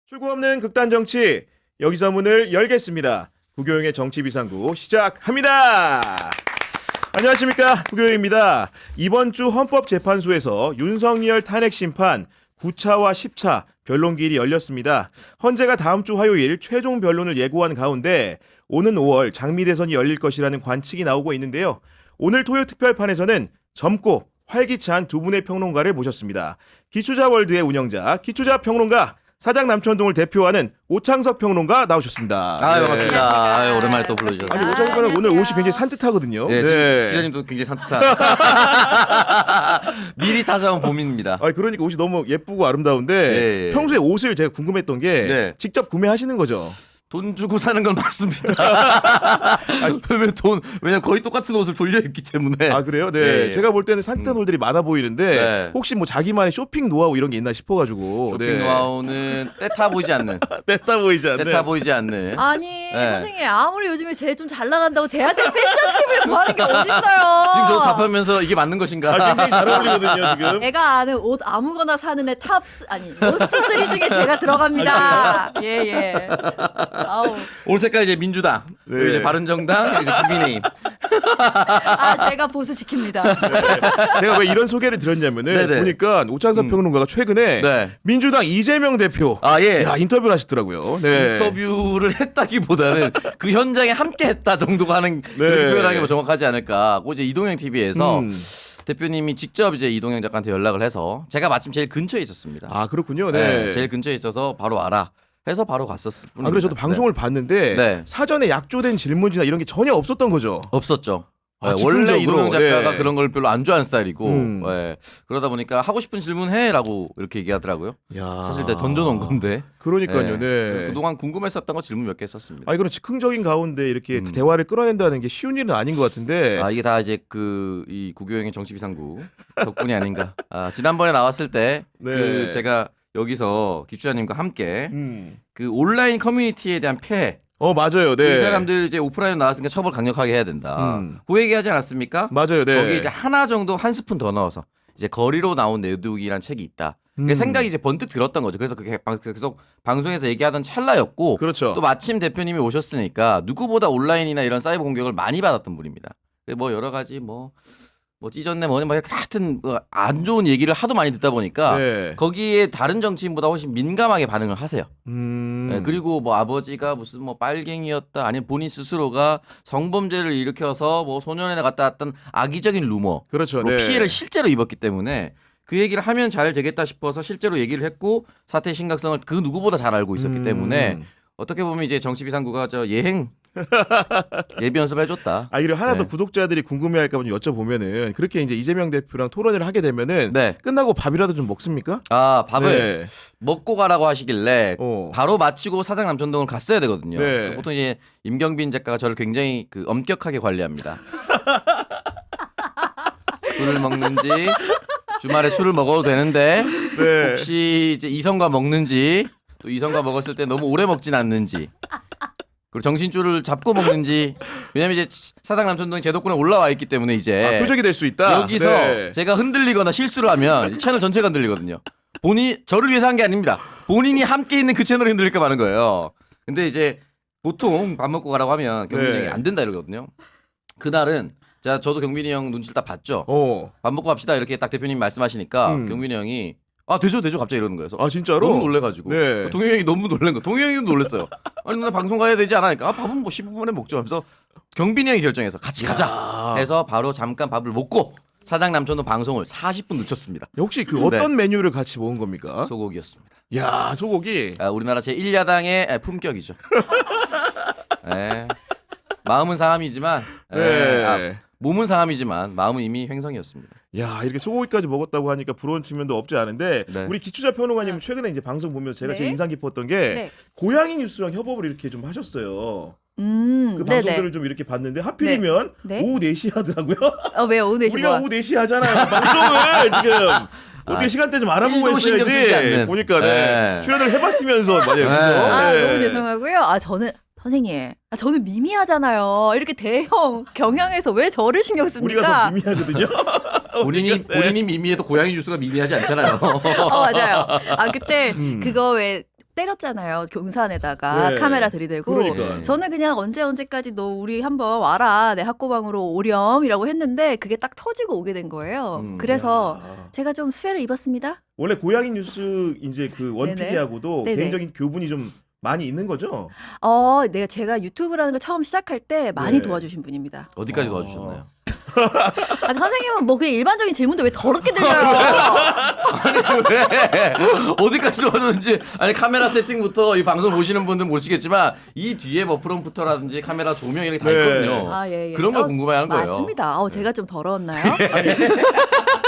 출구 없는 극단 정치, 여기서 문을 열겠습니다. 구교영의 정치비상구 시작합니다. 안녕하십니까, 구교영입니다. 이번 주 헌법재판소에서 윤석열 탄핵 심판 9차와 10차 변론기일이 열렸습니다. 헌재가 다음 주 화요일 최종 변론을 예고한 가운데 오는 5월 장미 대선이 열릴 것이라는 관측이 나오고 있는데요. 오늘 토요 특별판에서는 젊고 활기찬 두 분의 평론가를 모셨습니다. 기초자 월드의 운영자, 기초자 평론가, 사장 남천동을 대표하는 오창석 평론가 나오셨습니다. 반갑습니다. 오랜만에 또 불러주셔서. 아니, 오창석은 오늘 옷이 굉장히 산뜻하거든요. 네, 네. 기자님도 굉장히 산뜻한. 미리 찾아온 봄입니다. 아니, 그러니까 옷이 너무 예쁘고 아름다운데 네. 평소에 옷을 제가 궁금했던 게 네. 직접 구매하시는 거죠? 돈 주고 사는 건 맞습니다. 왜냐면 거의 똑같은 옷을 돌려 입기 때문에. 아, 그래요? 네. 네. 제가 볼 때는 산뜻한 옷들이 많아 보이는데 네. 혹시 뭐 자기만의 쇼핑 노하우 이런 게 있나 싶어가지고. 쇼핑 노하우는 때타 보이지 않는. 떼타 보이지 않네. 때타 보이지 않는. 아니 네. 선생님 아무리 요즘에 쟤 좀 잘 나간다고 쟤한테 패션 팁을 구하는 게 어딨어요. 지금 저 답하면서 이게 맞는 것인가? 아, 굉장히 잘 어울리거든요, 지금. 애가 아는 옷 아무거나 사는 애 로스트 3 중에 제가 들어갑니다. 예예. 아우. 올 색깔 이제 민주당, 네. 그리고 이제 바른정당, 이제 국민의힘. 아 제가 보수 지킵니다. 제가 왜 이런 소개를 드렸냐면은 네네. 보니까 오창석 평론가가 최근에 네. 민주당 이재명 대표 아, 예. 야, 인터뷰를 하시더라고요. 네. 인터뷰를 했다기보다는 그 현장에 함께 했다 정도가 하는 그렇게 표현하기 뭐 정확하지 않을까 하고 이제 이동형 TV에서 대표님이 직접 이제 이동형 작가한테 연락을 해서 제가 마침 제일 근처에 있었습니다. 아, 그렇군요. 네. 제일 근처에 있어서 바로 와라 해서 바로 갔었을 뿐입니다. 아, 그래서 저도 방송을 봤는데 네. 사전에 약조된 질문지나 이런 게 전혀 없었던 거죠. 없었죠. 아, 원래 즉흥적으로. 이동형 작가가 네. 그런 걸 별로 안 좋아하는 스타일이고 그러다 보니까 하고 싶은 질문 해라고 이렇게 얘기하더라고요. 야. 사실 내가 던져놓은 건데. 그러니까요. 네. 그동안 궁금했었던 거 질문 몇 개 했었습니다. 아, 그런 즉흥적인 가운데 이렇게 대화를 끌어낸다는 게 쉬운 일은 아닌 것 같은데. 이게 다 이제 이 구교영의 정치비상구 덕분이 아닌가. 지난번에 나왔을 때 네. 제가 여기서 기초자님과 함께 음. 그 온라인 커뮤니티에 대한 폐해. 맞아요. 네. 이 사람들 이제 오프라인 나왔으니까 처벌 강력하게 해야 된다. 그 얘기하지 않았습니까? 맞아요. 네. 거기 이제 하나 정도 한 스푼 더 넣어서 이제 거리로 나온 내두기란 책이 있다. 그 생각이 이제 번뜩 들었던 거죠. 그래서 그게 계속 방송에서 얘기하던 찰나였고, 그렇죠. 또 마침 대표님이 오셨으니까 누구보다 온라인이나 이런 사이버 공격을 많이 받았던 분입니다. 뭐 여러 가지 뭐 찢었네 뭐네 막 하여튼 안 좋은 얘기를 하도 많이 듣다 보니까 네. 거기에 다른 정치인보다 훨씬 민감하게 반응을 하세요. 네, 그리고 뭐 아버지가 무슨 뭐 빨갱이였다, 아니면 본인 스스로가 성범죄를 일으켜서 뭐 소년원에 갔다 왔던 악의적인 루머로 그렇죠. 네. 피해를 실제로 입었기 때문에 그 얘기를 하면 잘 되겠다 싶어서 실제로 얘기를 했고 사태의 심각성을 그 누구보다 잘 알고 있었기 때문에 어떻게 보면 이제 정치비상구가 예행 예비 연습을 해줬다. 아, 이를 하나 더 네. 구독자들이 궁금해할까 봐 여쭤보면은 그렇게 이제 이재명 대표랑 토론을 하게 되면은 네. 끝나고 밥이라도 좀 먹습니까? 밥을 네. 먹고 가라고 하시길래 어. 바로 마치고 사장 남천동을 갔어야 되거든요. 네. 보통 이제 임경빈 작가가 저를 굉장히 엄격하게 관리합니다. 술을 먹는지 주말에 술을 먹어도 되는데 네. 혹시 이제 이성과 먹는지 또 이성과 먹었을 때 너무 오래 먹진 않는지 그리고 정신줄을 잡고 먹는지 왜냐면 이제 사장 남천동이 제 덕분에 올라와 있기 때문에 이제 표적이 될 수 있다. 여기서 네. 제가 흔들리거나 실수를 하면 이 채널 전체가 흔들리거든요. 저를 위해서 한 게 아닙니다. 본인이 함께 있는 그 채널이 흔들릴까 마는 거예요. 근데 이제 보통 밥 먹고 가라고 하면 경민이 네. 형이 안 된다 이러거든요. 그날은 저도 경민이 형 눈치를 딱 봤죠. 밥 먹고 갑시다 이렇게 딱 대표님 말씀하시니까 경민이 형이 되죠 갑자기 이러는 거예요. 아, 진짜로? 너무 놀래가지고 네. 동영이 형이 너무 놀란 거. 동영이 형도 놀랐어요. 아니 나 방송 가야 되지 않으니까 밥은 뭐 15분에 먹죠 하면서 경빈이 형이 결정해서 같이 가자 해서 바로 잠깐 밥을 먹고 사장 남천동 방송을 40분 늦췄습니다. 혹시 그 어떤 메뉴를 같이 먹은 겁니까? 소고기였습니다. 야, 소고기. 우리나라 제1야당의 품격이죠. 네. 마음은 상함이지만 네. 몸은 상함이지만 마음은 이미 횡성이었습니다. 야, 이렇게 소고기까지 먹었다고 하니까 부러운 측면도 없지 않은데 네. 우리 기초자 평론가님 최근에 이제 방송 보면서 제가 네. 제일 인상 깊었던 게 네. 고양이 뉴스랑 협업을 이렇게 좀 하셨어요. 그 네네. 방송들을 좀 이렇게 봤는데 하필이면 네. 오후 4시 하더라고요. 왜요 오늘 우리가 오후 4시 하잖아요. 방송을 지금. 어떻게 시간대 좀 알아보고 일도 신경 쓰지 했어야지. 않는. 보니까 네. 출연을 해봤으면서 말이에요. 네. 그래서. 너무 죄송하고요. 저는 선생님, 저는 미미하잖아요. 이렇게 대형 경향에서 왜 저를 신경 씁니까? 우리가 더 미미하거든요. 본인이 미미해도 고양이 뉴스가 미미하지 않잖아요. 맞아요. 그때 그거 왜 때렸잖아요. 경산에다가 네. 카메라 들이대고. 그러니까. 저는 그냥 언제까지 너 우리 한번 와라. 내 학고방으로 오렴이라고 했는데 그게 딱 터지고 오게 된 거예요. 그래서 야. 제가 좀 수혜를 입었습니다. 원래 고양이 뉴스 이제 그 원피디하고도 네네. 개인적인 교분이 좀 많이 있는 거죠? 제가 유튜브라는 걸 처음 시작할 때 많이 네. 도와주신 분입니다. 어디까지 도와주셨나요? 아니, 선생님은 뭐 그냥 일반적인 질문도 왜 더럽게 들려요? 왜? 어디까지 도와줬는지 아니 카메라 세팅부터 이 방송 보시는 분들 모르시겠지만 이 뒤에 뭐 프롬프터라든지 카메라 조명 이렇게 다 네. 있거든요. 아, 예, 예. 그런 걸 궁금해하는 거예요. 맞습니다. 제가 좀 더러웠나요?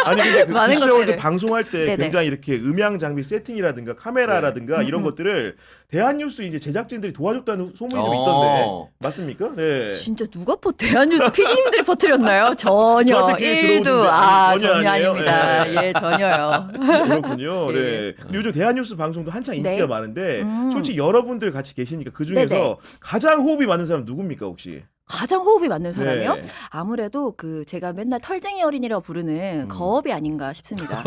아니 근데 그 많은 퀴즈월드 것들을. 방송할 때 네네. 굉장히 이렇게 음향 장비 세팅이라든가 카메라라든가 이런 것들을 대한뉴스 이제 제작진들이 도와줬다는 소문이 좀 있던데 맞습니까? 네. 진짜 누가 대한뉴스 PD님들이 퍼뜨렸나요? 전혀 저한테 기회 1도 들어오는데 전혀 전혀 아니에요? 아닙니다. 예, 전혀요. 그렇군요. 네. 네. 근데 요즘 대한뉴스 방송도 한창 인기가 네. 많은데 솔직히 여러분들 같이 계시니까 그 중에서 네네. 가장 호흡이 맞는 사람 누굽니까 혹시? 가장 호흡이 맞는 사람이요? 네. 아무래도 제가 맨날 털쟁이 어린이라고 부르는 거업이 아닌가 싶습니다.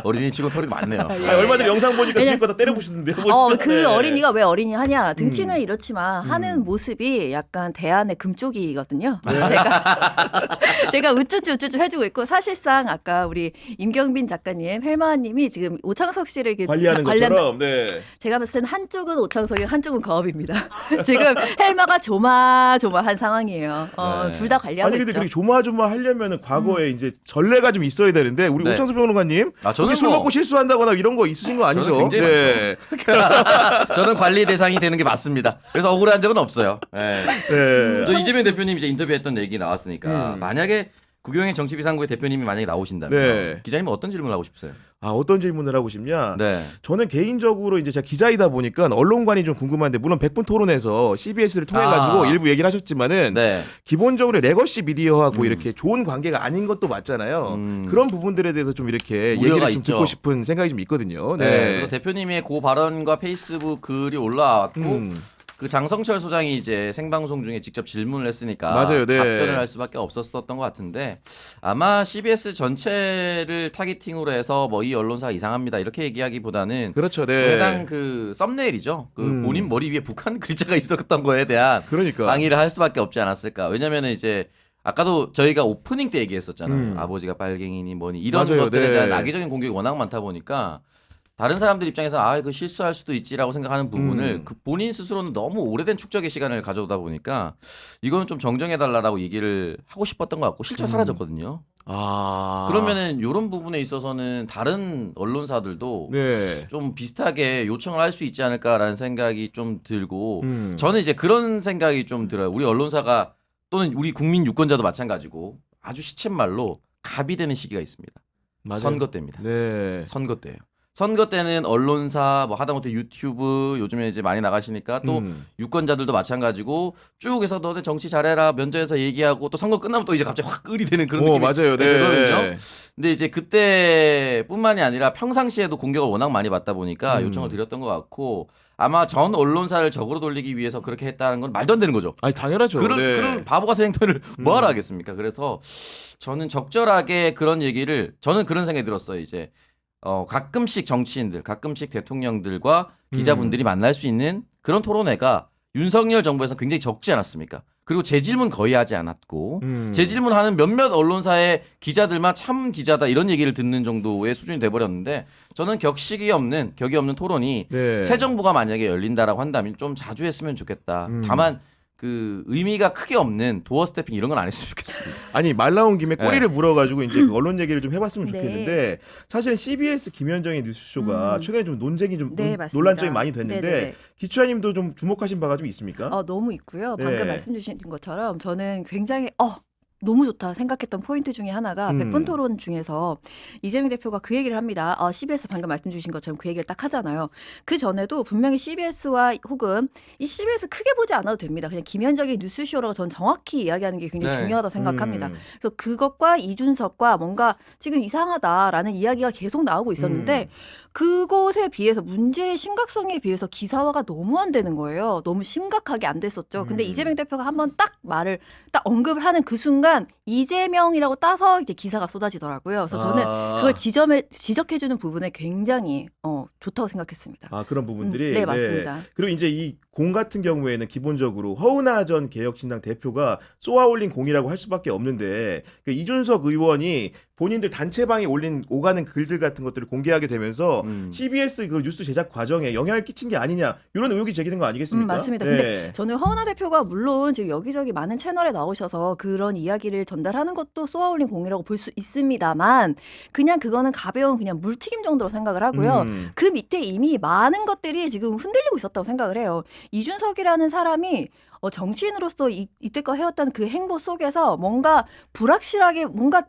어린이 치고 털이 많네요. 예. 아니, 얼마 전에 영상 보니까 왜냐- 뒤에 거다 때려보시는데요. 그 네. 어린이가 왜 어린이 하냐? 등치는 이렇지만 하는 모습이 약간 대안의 금쪽이거든요. 제가 우쭈쭈 해주고 있고 사실상 아까 우리 임경빈 작가님, 헬마님이 지금 오창석 씨를 이렇게 관리하는 것처럼. 네. 제가 봤을 땐 한쪽은 오창석이 한쪽은 거업입니다. 지금 헬마가 조마조마한 상황이에요. 네. 둘 다 관리하고 아니 근데 있죠. 그렇게 조마조마 하려면은 과거에 이제 전례가 좀 있어야 되는데 우리 네. 오창석 평론가님 아, 저는 혹시 술 뭐- 먹고 실수한다거나 이런 거 있으신 거 아니죠? 저는 굉장히 네. 저는 관리 대상이 되는 게 맞습니다. 그래서 억울한 적은 없어요. 네. 네. 저 이재명 대표님 이제 인터뷰했던 얘기 나왔으니까 만약에 구경의 정치비상구의 대표님이 만약에 나오신다면 네. 기자님은 어떤 질문을 하고 싶으세요? 아 어떤 질문을 하고 싶냐? 네. 저는 개인적으로 이제 제가 기자이다 보니까 언론관이 좀 궁금한데 물론 100분 토론에서 CBS를 통해 가지고 일부 얘기를 하셨지만은 네. 기본적으로 레거시 미디어하고 이렇게 좋은 관계가 아닌 것도 맞잖아요. 그런 부분들에 대해서 좀 이렇게 우려가 얘기를 좀 있죠. 듣고 싶은 생각이 좀 있거든요. 네. 네. 그리고 대표님의 그 발언과 페이스북 글이 올라왔고 그 장성철 소장이 이제 생방송 중에 직접 질문을 했으니까 맞아요, 네. 답변을 할 수밖에 없었던 것 같은데 아마 CBS 전체를 타겟팅으로 해서 뭐 이 언론사가 이상합니다 이렇게 얘기하기보다는 그렇죠. 네. 해당 그 썸네일이죠. 그 본인 머리 위에 북한 글자가 있었던 거에 대한 그러니까. 항의를 할 수밖에 없지 않았을까. 왜냐면은 이제 아까도 저희가 오프닝 때 얘기했었잖아요. 아버지가 빨갱이니 뭐니 이런 맞아요, 것들에 네. 대한 악의적인 공격이 워낙 많다 보니까 다른 사람들 입장에서 그 실수할 수도 있지라고 생각하는 부분을 그 본인 스스로는 너무 오래된 축적의 시간을 가져오다 보니까 이거는 좀 정정해달라고 얘기를 하고 싶었던 것 같고 실제로 사라졌거든요. 아. 그러면은 이런 부분에 있어서는 다른 언론사들도 네. 좀 비슷하게 요청을 할 수 있지 않을까라는 생각이 좀 들고 음. 저는 이제 그런 생각이 좀 들어요. 우리 언론사가 또는 우리 국민 유권자도 마찬가지고 아주 시쳇말로 갑이 되는 시기가 있습니다. 맞아요. 선거 때입니다. 네. 선거 때예요. 선거 때는 언론사 뭐 하다못해 유튜브 요즘에 이제 많이 나가시니까 또 유권자들도 마찬가지고 쭉 해서 너네 정치 잘해라 면접에서 얘기하고 또 선거 끝나면 또 이제 갑자기 확 을이 되는 그런 느낌이 맞아요. 네. 들거든요. 근데 이제 그때뿐만이 아니라 평상시에도 공격을 워낙 많이 받다 보니까 요청을 드렸던 것 같고 아마 전 언론사를 적으로 돌리기 위해서 그렇게 했다는 건 말도 안 되는 거죠. 아니 당연하죠. 그런, 네. 그런 바보 같은 행동을 뭐하러 하겠습니까? 그래서 저는 적절하게 그런 얘기를 저는 그런 생각이 들었어요. 이제 가끔씩 정치인들, 가끔씩 대통령들과 기자분들이 만날 수 있는 그런 토론회가 윤석열 정부에서 굉장히 적지 않았습니까? 그리고 제 질문 거의 하지 않았고 제 질문하는 몇몇 언론사의 기자들만 참 기자다 이런 얘기를 듣는 정도의 수준이 돼버렸는데 저는 격이 없는 토론이 네. 새 정부가 만약에 열린다라고 한다면 좀 자주 했으면 좋겠다. 다만 그 의미가 크게 없는 도어 스태핑 이런 건 안 했으면 좋겠습니다. 아니 말 나온 김에 꼬리를 네. 물어가지고 이제 그 언론 얘기를 좀 해봤으면 네. 좋겠는데 사실 CBS 김현정의 뉴스쇼가 최근에 좀 논쟁이 좀 네, 맞습니다. 논란점이 많이 됐는데 네네네. 기추아님도 좀 주목하신 바가 좀 있습니까? 너무 있고요. 네. 방금 말씀 주신 것처럼 저는 굉장히 너무 좋다 생각했던 포인트 중에 하나가 100분 토론 중에서 이재명 대표가 그 얘기를 합니다. CBS 방금 말씀 주신 것처럼 그 얘기를 딱 하잖아요. 그 전에도 분명히 CBS와 혹은 이 CBS 크게 보지 않아도 됩니다. 그냥 김현정의 뉴스쇼라고 전 정확히 이야기하는 게 굉장히 네. 중요하다고 생각합니다. 그래서 그것과 이준석과 뭔가 지금 이상하다라는 이야기가 계속 나오고 있었는데 그곳에 비해서 문제의 심각성에 비해서 기사화가 너무 안 되는 거예요. 너무 심각하게 안 됐었죠. 근데 이재명 대표가 한번 딱 말을 딱 언급을 하는 그 순간 이재명이라고 따서 이제 기사가 쏟아지더라고요. 그래서 저는 그걸 지적해주는 부분에 굉장히 좋다고 생각했습니다. 그런 부분들이 네, 맞습니다. 그리고 이제 이 공 같은 경우에는 기본적으로 허은하 전 개혁신당 대표가 쏘아올린 공이라고 할 수밖에 없는데 그 이준석 의원이 본인들 단체방에 올린 오가는 글들 같은 것들을 공개하게 되면서 CBS 그 뉴스 제작 과정에 영향을 끼친 게 아니냐 이런 의혹이 제기된 거 아니겠습니까? 맞습니다. 네. 근데 저는 허은하 대표가 물론 지금 여기저기 많은 채널에 나오셔서 그런 이야기를 전달하는 것도 쏘아올린 공이라고 볼 수 있습니다만 그냥 그거는 가벼운 그냥 물튀김 정도로 생각을 하고요. 그 밑에 이미 많은 것들이 지금 흔들리고 있었다고 생각을 해요. 이준석이라는 사람이 정치인으로서 이때껏 해왔던 그 행보 속에서 뭔가 불확실하게 뭔가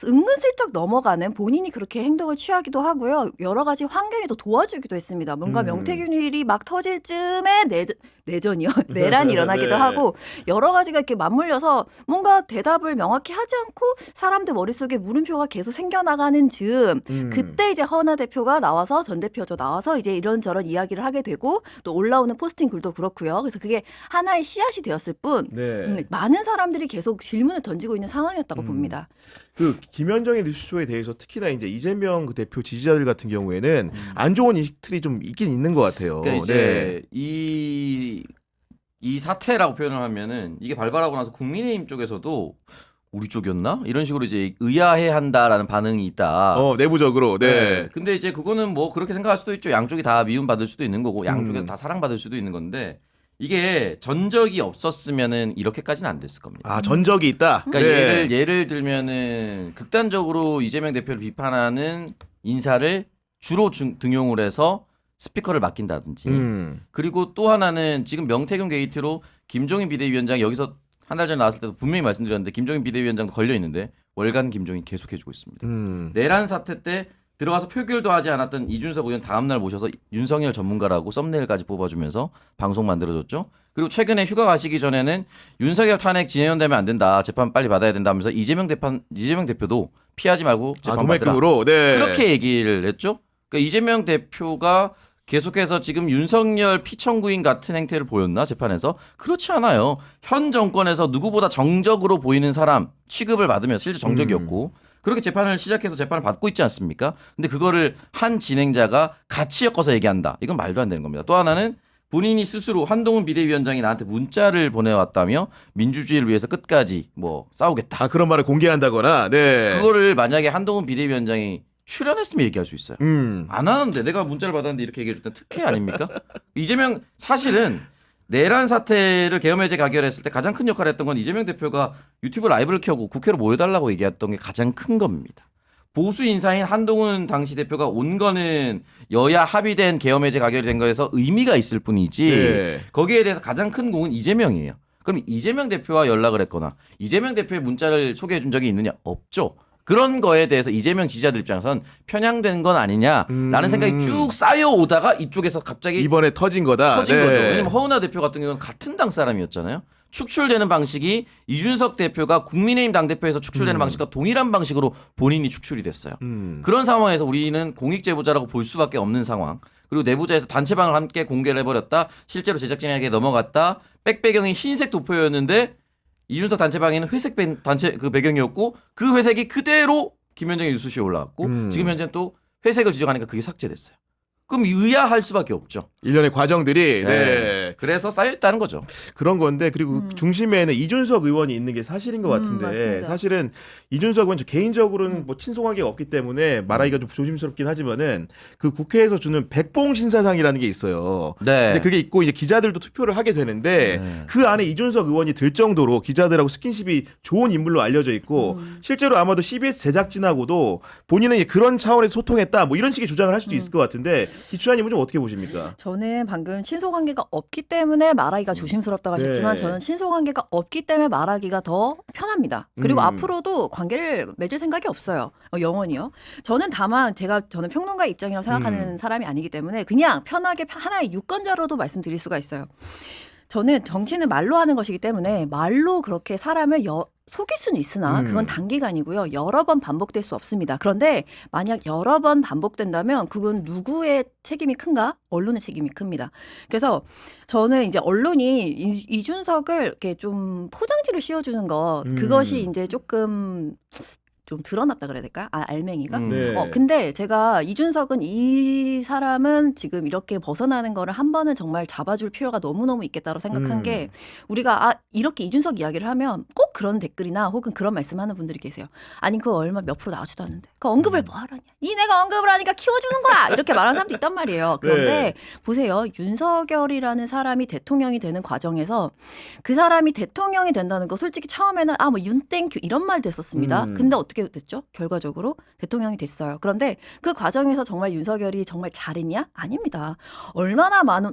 은근슬쩍 넘어가는 본인이 그렇게 행동을 취하기도 하고요. 여러 가지 환경이 또 도와주기도 했습니다. 뭔가 명태균 일이 막 터질 즈음에 내전이요. 내란이 일어나기도 네. 하고 여러 가지가 이렇게 맞물려서 뭔가 대답을 명확히 하지 않고 사람들 머릿속에 물음표가 계속 생겨나가는 즈음 그때 이제 허은하 대표가 나와서 전 대표죠. 나와서 이제 이런저런 이야기를 하게 되고 또 올라오는 포스팅 글도 그렇고요. 그래서 그게 하나의 씨앗이 되었을 뿐 네. 많은 사람들이 계속 질문을 던지고 있는 상황이었다고 봅니다. 그 김현정의 뉴스쇼에 대해서 특히나 이제 이재명 그 대표 지지자들 같은 경우에는 안 좋은 인식들이 좀 있긴 있는 것 같아요. 그러니까 이제 이 사태라고 표현을 하면은 이게 발발하고 나서 국민의힘 쪽에서도 우리 쪽이었나? 이런 식으로 이제 의아해한다라는 반응이 있다. 내부적으로. 네. 근데 이제 그거는 뭐 그렇게 생각할 수도 있죠. 양쪽이 다 미움받을 수도 있는 거고 양쪽에서 다 사랑받을 수도 있는 건데 이게 전적이 없었으면은 이렇게까지는 안 됐을 겁니다. 전적이 있다. 그러니까 네. 예를 들면은 극단적으로 이재명 대표를 비판하는 인사를 주로 등용을 해서 스피커를 맡긴다든지 그리고 또 하나는 지금 명태균 게이트로 김종인 비대위원장 여기서 한 달 전에 나왔을 때도 분명히 말씀드렸는데 김종인 비대위원장도 걸려 있는데 월간 김종인 계속 해주고 있습니다. 내란 사태 때 들어가서 표결도 하지 않았던 이준석 의원 다음날 모셔서 윤석열 전문가라고 썸네일까지 뽑아주면서 방송 만들어줬죠. 그리고 최근에 휴가 가시기 전에는 윤석열 탄핵 진행되면 안 된다. 재판 빨리 받아야 된다 하면서 이재명 대표도 피하지 말고 재판 받으라. 도매급으로. 네. 그렇게 얘기를 했죠. 그러니까 이재명 대표가 계속해서 지금 윤석열 피청구인 같은 행태를 보였나 재판에서? 그렇지 않아요. 현 정권에서 누구보다 정적으로 보이는 사람 취급을 받으면서 실제 정적이었고 그렇게 재판을 시작해서 재판을 받고 있지 않습니까? 근데 그거를 한 진행자가 같이 엮어서 얘기한다. 이건 말도 안 되는 겁니다. 또 하나는 본인이 스스로 한동훈 비대위원장이 나한테 문자를 보내왔다며 민주주의를 위해서 끝까지 뭐 싸우겠다. 그런 말을 공개한다거나. 네. 그거를 만약에 한동훈 비대위원장이 출연했으면 얘기할 수 있어요. 안 하는데 내가 문자를 받았는데 이렇게 얘기해줬다는 특혜 아닙니까? 이재명 사실은 내란 사태를 계엄해제 가결했을 때 가장 큰 역할을 했던 건 이재명 대표가 유튜브 라이브를 켜고 국회로 모여달라고 얘기했던 게 가장 큰 겁니다. 보수 인사인 한동훈 당시 대표가 온 거는 여야 합의된 계엄해제 가결이 된 거에서 의미가 있을 뿐이지 네. 거기에 대해서 가장 큰 공은 이재명이에요. 그럼 이재명 대표와 연락을 했거나 이재명 대표의 문자를 소개해 준 적이 있느냐? 없죠. 그런 거에 대해서 이재명 지지자들 입장에선 편향된 건 아니냐라는 생각이 쭉 쌓여오다가 이쪽에서 갑자기 이번에 터진 거다. 터진 네. 거죠. 왜냐면 허은하 대표 같은 경우는 같은 당 사람이었잖아요. 축출되는 방식이 이준석 대표가 국민의힘 당대표에서 축출되는 방식과 동일한 방식으로 본인이 축출이 됐어요. 그런 상황에서 우리는 공익제보자라고 볼 수밖에 없는 상황. 그리고 내부자에서 단체방을 함께 공개를 해버렸다. 실제로 제작진에게 넘어갔다. 백배경이 흰색 도표였는데 이준석 단체방에는 회색 단체 그 배경이었고 그 회색이 그대로 김현정의 뉴스쇼에 올라왔고 지금 현재는 또 회색을 지정하니까 그게 삭제됐어요. 그럼 의아할 수밖에 없죠. 일련의 과정들이 네. 그래서 쌓여있다는 거죠. 그런 건데 그리고 중심에는 이준석 의원이 있는 게 사실인 것 같은데 맞습니다. 사실은 이준석 의원 개인적으로는 뭐 친송하게 없기 때문에 말하기가 좀 조심스럽긴 하지만은 그 국회에서 주는 백봉 신사상이라는 게 있어요. 네. 근데 그게 있고 이제 기자들도 투표를 하게 되는데 그 안에 이준석 의원이 들 정도로 기자들하고 스킨십이 좋은 인물로 알려져 있고 실제로 아마도 CBS 제작진하고도 본인은 그런 차원에서 소통했다 뭐 이런 식의 주장을 할 수도 있을 것 같은데 기추아님은 좀 어떻게 보십니까? 저는 방금 친소관계가 없기 때문에 말하기가 조심스럽다고 하셨지만 네. 저는 친소관계가 없기 때문에 말하기가 더 편합니다. 그리고 앞으로도 관계를 맺을 생각이 없어요. 영원히요. 저는 다만 저는 평론가 입장이라고 생각하는 사람이 아니기 때문에 그냥 편하게 하나의 유권자로도 말씀드릴 수가 있어요. 저는 정치는 말로 하는 것이기 때문에 말로 그렇게 사람을 속일 수는 있으나 그건 단기간이고요. 여러 번 반복될 수 없습니다. 그런데 만약 여러 번 반복된다면 그건 누구의 책임이 큰가? 언론의 책임이 큽니다. 그래서 저는 이제 언론이 이준석을 이렇게 좀 포장지를 씌워주는 것 그것이 이제 조금 좀 드러났다 그래야 될까? 알맹이가? 네. 근데 제가 이준석은 이 사람은 지금 이렇게 벗어나는 거를 한 번은 정말 잡아줄 필요가 너무너무 있겠다고 생각한 게 우리가 이렇게 이준석 이야기를 하면 꼭 그런 댓글이나 혹은 그런 말씀하는 분들이 계세요. 아니 그거 얼마 몇 프로 나오지도 않는데 그 언급을 뭐 하라냐? 니네가 언급을 하니까 키워주는 거야! 이렇게 말하는 사람도 있단 말이에요. 그런데 네. 보세요. 윤석열이라는 사람이 대통령이 되는 과정에서 그 사람이 대통령이 된다는 거 솔직히 처음에는 뭐 윤땡큐 이런 말도 했었습니다. 근데 어떻게 됐죠? 결과적으로 대통령이 됐어요. 그런데 그 과정에서 정말 윤석열이 정말 잘했냐? 아닙니다. 얼마나 많은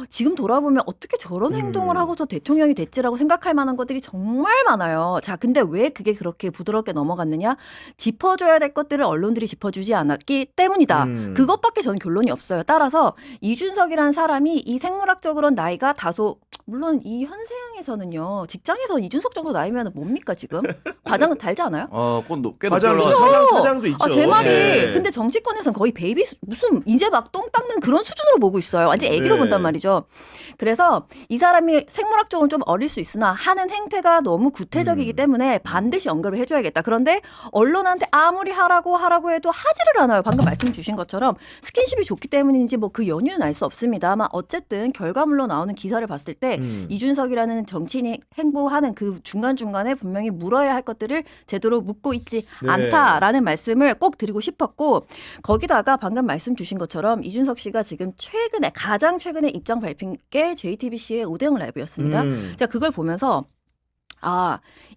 지금 돌아보면 어떻게 저런 행동을 하고서 대통령이 됐지라고 생각할 만한 것들이 정말 많아요. 자, 근데 왜 그게 그렇게 부드럽게 넘어갔느냐? 짚어줘야 될 것들을 언론들이 짚어주지 않았기 때문이다. 그것밖에 저는 결론이 없어요. 따라서 이준석이라는 사람이 이 생물학적으로는 나이가 다소 물론 이 현세양에서는요. 직장에서 이준석 정도 나이면 뭡니까 지금? 과장은 달지 않아요? 꽤 과장도 높죠. 차장도 있죠. 제 말이 네. 근데 정치권에서는 거의 베이비 무슨 이제 막 똥 닦는 그런 수준으로 보고 있어요. 완전 애기로 네. 본단 말이죠. 그래서 이 사람이 생물학적으로 좀 어릴 수 있으나 하는 행태가 너무 구태적이기 때문에 반드시 언급을 해줘야겠다. 그런데 언론한테 아무리 하라고 해도 하지를 않아요. 방금 말씀 주신 것처럼 스킨십이 좋기 때문인지 뭐 그 연유는 알 수 없습니다만 어쨌든 결과물로 나오는 기사를 봤을 때 이준석이라는 정치인이 행보하는 그 중간중간에 분명히 물어야 할 것들을 제대로 묻고 있지 네. 않다라는 말씀을 꼭 드리고 싶었고 거기다가 방금 말씀 주신 것처럼 이준석 씨가 지금 가장 최근에 입장 발표한 게 JTBC의 오대영 라이브였습니다. 제가 그걸 보면서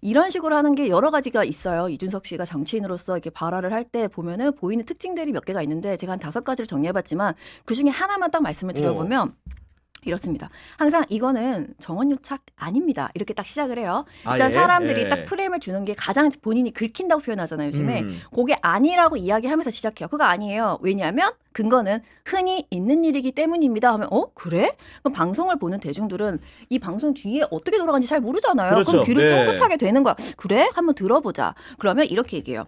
이런 식으로 하는 게 여러 가지가 있어요. 이준석 씨가 정치인으로서 이렇게 발언을 할 때 보면은 보이는 특징들이 몇 개가 있는데 제가 한 5가지를 정리해봤지만 그 중에 하나만 딱 말씀을 드려보면 이렇습니다. 항상 이거는 정원유착 아닙니다. 이렇게 딱 시작을 해요. 일단 예? 사람들이 예. 딱 프레임을 주는 게 가장 본인이 긁힌다고 표현하잖아요. 요즘에. 그게 아니라고 이야기하면서 시작해요. 그거 아니에요. 왜냐하면 근거는 흔히 있는 일이기 때문입니다. 하면 그래? 그럼 방송을 보는 대중들은 이 방송 뒤에 어떻게 돌아가는지 잘 모르잖아요. 그렇죠. 그럼 귀를 네. 쫑긋하게 되는 거야. 그래? 한번 들어보자. 그러면 이렇게 얘기해요.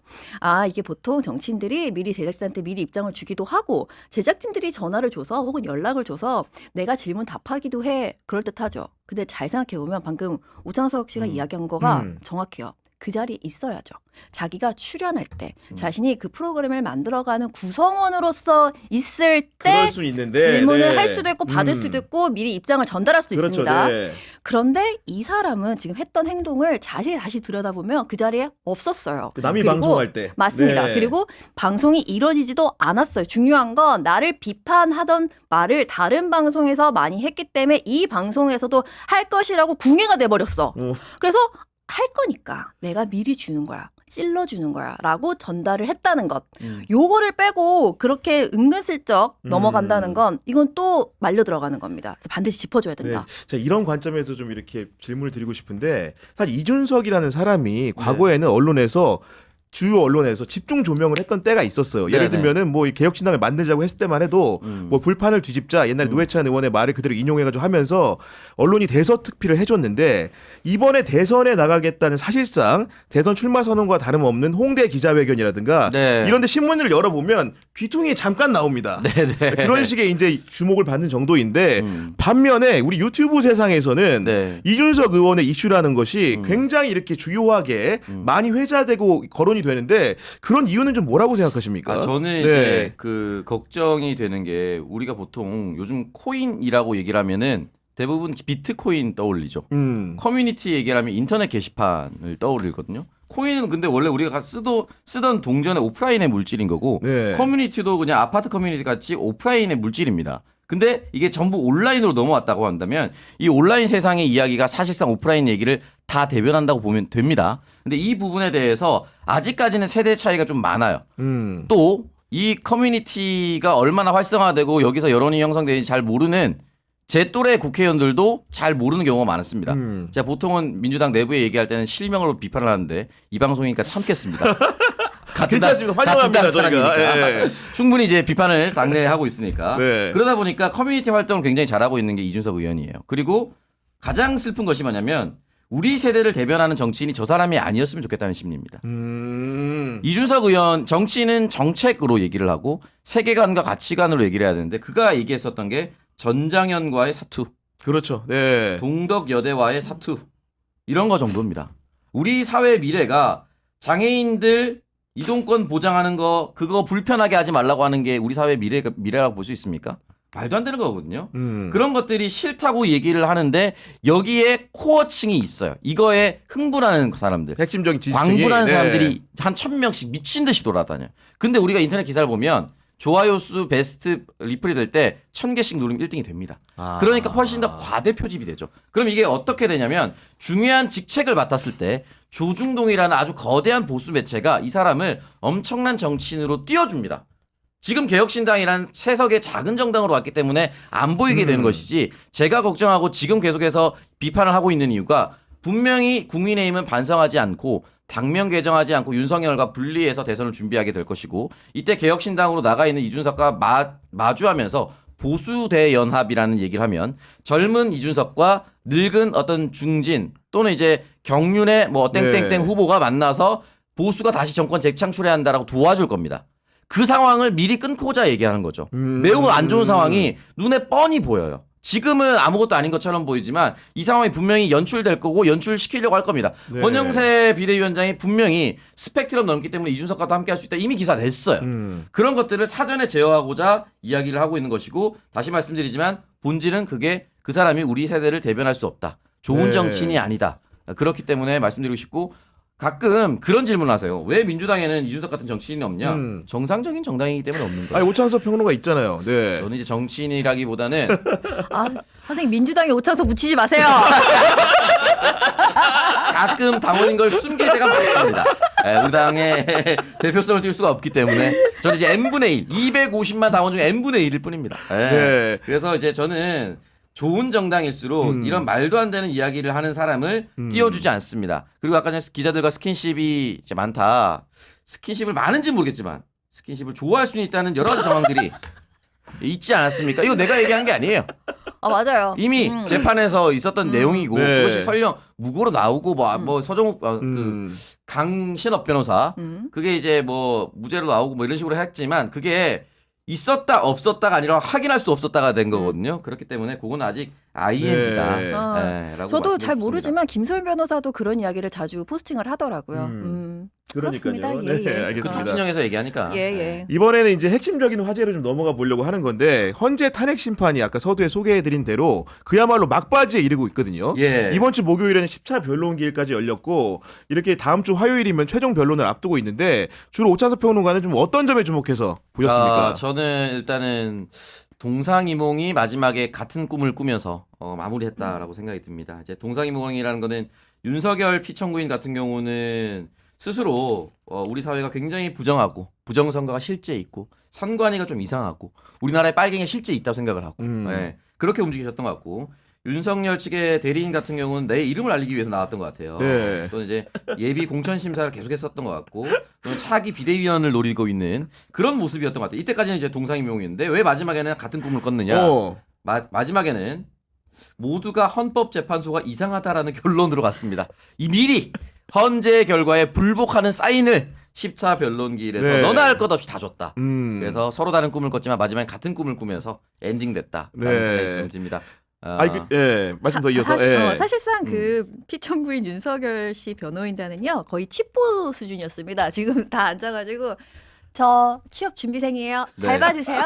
이게 보통 정치인들이 미리 제작진한테 미리 입장을 주기도 하고 제작진들이 전화를 줘서 혹은 연락을 줘서 내가 질문 답하기도 해. 그럴듯하죠. 근데 잘 생각해보면 방금 오창석 씨가 이야기한 거가 정확해요. 그 자리에 있어야죠. 자기가 출연할 때 자신이 그 프로그램을 만들어가는 구성원으로서 있을 때 그럴 수 있는데 질문을 네. 할 수도 있고 받을 수도 있고 미리 입장을 전달할 수도 그렇죠. 있습니다. 네. 그런데 이 사람은 지금 했던 행동을 자세히 다시 들여다보면 그 자리에 없었어요. 남이 그리고 방송할 때. 맞습니다. 네. 그리고 방송이 이루어지지도 않았어요. 중요한 건 나를 비판하던 말을 다른 방송에서 많이 했기 때문에 이 방송에서도 할 것이라고 궁예가 돼버렸어. 그래서 할 거니까 내가 미리 주는 거야. 찔러주는 거야 라고 전달을 했다는 것. 요거를 빼고 그렇게 은근슬쩍 넘어간다는 건 이건 또 말려 들어가는 겁니다. 그래서 반드시 짚어줘야 된다. 네. 자, 이런 관점에서 좀 이렇게 질문을 드리고 싶은데 사실 이준석이라는 사람이 과거에는 언론에서 주요 언론에서 집중 조명을 했던 때가 있었어요. 예를 네네. 들면은 뭐 이 개혁신당을 만들자고 했을 때만 해도 뭐 불판을 뒤집자 옛날에 노회찬 의원의 말을 그대로 인용해가지고 하면서 언론이 대서특필을 해줬는데 이번에 대선에 나가겠다는 사실상 대선 출마 선언과 다름없는 홍대 기자회견이라든가 네. 이런데 신문을 열어보면 귀퉁이 잠깐 나옵니다. 그런 식의 이제 주목을 받는 정도인데 반면에 우리 유튜브 세상에서는 네. 이준석 의원의 이슈라는 것이 굉장히 이렇게 주요하게 많이 회자되고 거론이 되는데 그런 이유는 좀 뭐라고 생각하십니까? 저는 이제 그 걱정이 되는 게 우리가 보통 요즘 코인이라고 얘기를 하면은 대부분 비트코인 떠올리죠. 커뮤니티 얘기를 하면 인터넷 게시판을 떠올리거든요. 코인은 근데 원래 우리가 쓰던 동전의 오프라인의 물질인 거고 네. 커뮤니티도 그냥 아파트 커뮤니티 같이 오프라인의 물질입니다. 근데 이게 전부 온라인으로 넘어왔다고 한다면 이 온라인 세상의 이야기가 사실상 오프라인 얘기를 다 대변한다고 보면 됩니다. 근데 이 부분에 대해서 아직까지는 세대 차이가 좀 많아요. 또 이 커뮤니티가 얼마나 활성화되고 여기서 여론이 형성되는지 잘 모르는 제 또래 국회의원들도 잘 모르는 경우가 많았습니다. 제가 보통은 민주당 내부에 얘기할 때는 실명으로 비판을 하는데 이 방송이니까 참겠습니다. 괜찮습니다. 환영합니다, 저희가. 예. 충분히 이제 비판을 당내에 하고 있으니까. 네. 그러다 보니까 커뮤니티 활동을 굉장히 잘하고 있는 게 이준석 의원이에요. 그리고 가장 슬픈 것이 뭐냐면 우리 세대를 대변하는 정치인이 저 사람이 아니었으면 좋겠다는 심리입니다. 이준석 의원 정치는 정책으로 얘기를 하고 세계관과 가치관으로 얘기를 해야 되는데 그가 얘기했었던 게 전장현과의 사투, 그렇죠. 네. 동덕여대와의 사투 이런 거 정도입니다. 우리 사회의 미래가 장애인들 이동권 보장하는 거 그거 불편하게 하지 말라고 하는 게 우리 사회의 미래라고 볼 수 있습니까? 말도 안 되는 거거든요. 그런 것들이 싫다고 얘기를 하는데 여기에 코어층이 있어요. 이거에 흥분하는 사람들. 핵심적인 지지층이. 광분하는 네. 사람들이 한 1000명씩 미친 듯이 돌아다녀요. 근데 우리가 인터넷 기사를 보면 좋아요 수 베스트 리플이 될 때 1000개씩 누르면 1등이 됩니다. 그러니까 훨씬 더 과대 표집이 되죠. 그럼 이게 어떻게 되냐면 중요한 직책을 맡았을 때 조중동이라는 아주 거대한 보수 매체가 이 사람을 엄청난 정치인으로 띄워줍니다. 지금 개혁신당이란 세석의 작은 정당으로 왔기 때문에 안 보이게 되는 것이지 제가 걱정하고 지금 계속해서 비판을 하고 있는 이유가 분명히 국민의힘은 반성하지 않고 당명 개정하지 않고 윤석열과 분리해서 대선을 준비하게 될 것이고 이때 개혁신당으로 나가 있는 이준석과 마주하면서 보수대연합이라는 얘기를 하면 젊은 이준석과 늙은 어떤 중진 또는 이제 경륜의 뭐 땡땡땡 네. 후보가 만나서 보수가 다시 정권 재창출해야 한다라고 도와줄 겁니다. 그 상황을 미리 끊고자 얘기하는 거죠. 매우 안 좋은 상황이 눈에 뻔히 보여요. 지금은 아무것도 아닌 것처럼 보이지만 이 상황이 분명히 연출될 거고 연출시키려고 할 겁니다. 네. 권영세 비대위원장이 분명히 스펙트럼 넘기 때문에 이준석과도 함께 할 수 있다. 이미 기사 냈어요. 그런 것들을 사전에 제어하고자 이야기를 하고 있는 것이고 다시 말씀드리지만 본질은 그게 그 사람이 우리 세대를 대변할 수 없다. 좋은 네. 정치인이 아니다. 그렇기 때문에 말씀드리고 싶고 가끔 그런 질문을 하세요. 왜 민주당에는 이준석 같은 정치인이 없냐? 정상적인 정당이기 때문에 없는 거예요. 아니 오창석 평론가 있잖아요. 네. 저는 이제 정치인이라기보다는 아, 선생님 민주당에 오창석 묻히지 마세요. 가끔 당원인 걸 숨길 때가 많습니다. 우리 당의 대표성을 띌 수가 없기 때문에 저는 이제 n분의 1, 250만 당원 중에 n분의 1일 뿐입니다. 네. 그래서 이제 저는 좋은 정당일수록 이런 말도 안 되는 이야기를 하는 사람을 띄워주지 않습니다. 그리고 아까 전에 기자들과 스킨십이 이제 많다. 스킨십을 많은지 모르겠지만 스킨십을 좋아할 수 있다는 여러 가지 정황들이 있지 않았습니까? 이거 내가 얘기한 게 아니에요. 아 맞아요. 이미 재판에서 있었던 내용이고 네. 그것이 설령 무고로 나오고 뭐 서정욱 그 강신업 변호사 그게 이제 뭐 무죄로 나오고 뭐 이런 식으로 했지만 그게 있었다 없었다가 아니라 확인할 수 없었다가 된 거거든요. 그렇기 때문에 그건 아직 ING다. 네. 라고 저도 잘 말씀드리고 모르지만 김소연 변호사도 그런 이야기를 자주 포스팅을 하더라고요. 그러니까요. 그렇습니다. 예, 싶습니다. 예. 알겠습니다. 그쪽 진영에서 얘기하니까. 예, 예. 이번에는 이제 핵심적인 화제를 좀 넘어가 보려고 하는 건데 헌재 탄핵 심판이 아까 서두에 소개해드린 대로 그야말로 막바지에 이르고 있거든요. 예. 이번 주 목요일에는 10차 변론기일까지 열렸고 이렇게 다음 주 화요일이면 최종 변론을 앞두고 있는데 주로 오창석 평론가는 좀 어떤 점에 주목해서 보셨습니까? 저는 일단은 동상이몽이 마지막에 같은 꿈을 꾸면서 마무리했다라고 생각이 듭니다. 이제 동상이몽이라는 거는 윤석열 피청구인 같은 경우는 스스로 우리 사회가 굉장히 부정하고 부정선거가 실제 있고 선관위가 좀 이상하고 우리나라의 빨갱이 실제 있다고 생각을 하고 네, 그렇게 움직이셨던 것 같고 윤석열 측의 대리인 같은 경우는 내 이름을 알리기 위해서 나왔던 것 같아요. 네. 또는 이제 예비 공천 심사를 계속했었던 것 같고 또는 차기 비대위원을 노리고 있는 그런 모습이었던 것 같아요. 이때까지는 이제 동상이몽이었는데 왜 마지막에는 같은 꿈을 꿨느냐? 마지막에는 모두가 헌법재판소가 이상하다라는 결론으로 갔습니다. 이 미리 헌재 결과에 불복하는 사인을 10차 변론기일에서 네. 너나 할 것 없이 다 줬다. 그래서 서로 다른 꿈을 꿨지만 마지막에 같은 꿈을 꾸면서 엔딩됐다라는 네. 생각이 좀 듭니다. 말씀 더 이어서. 예. 사실상 그 피청구인 윤석열 씨 변호인단은요 거의 취보 수준이었습니다. 지금 다 앉아가지고 저 취업 준비생이에요. 잘 네. 봐주세요.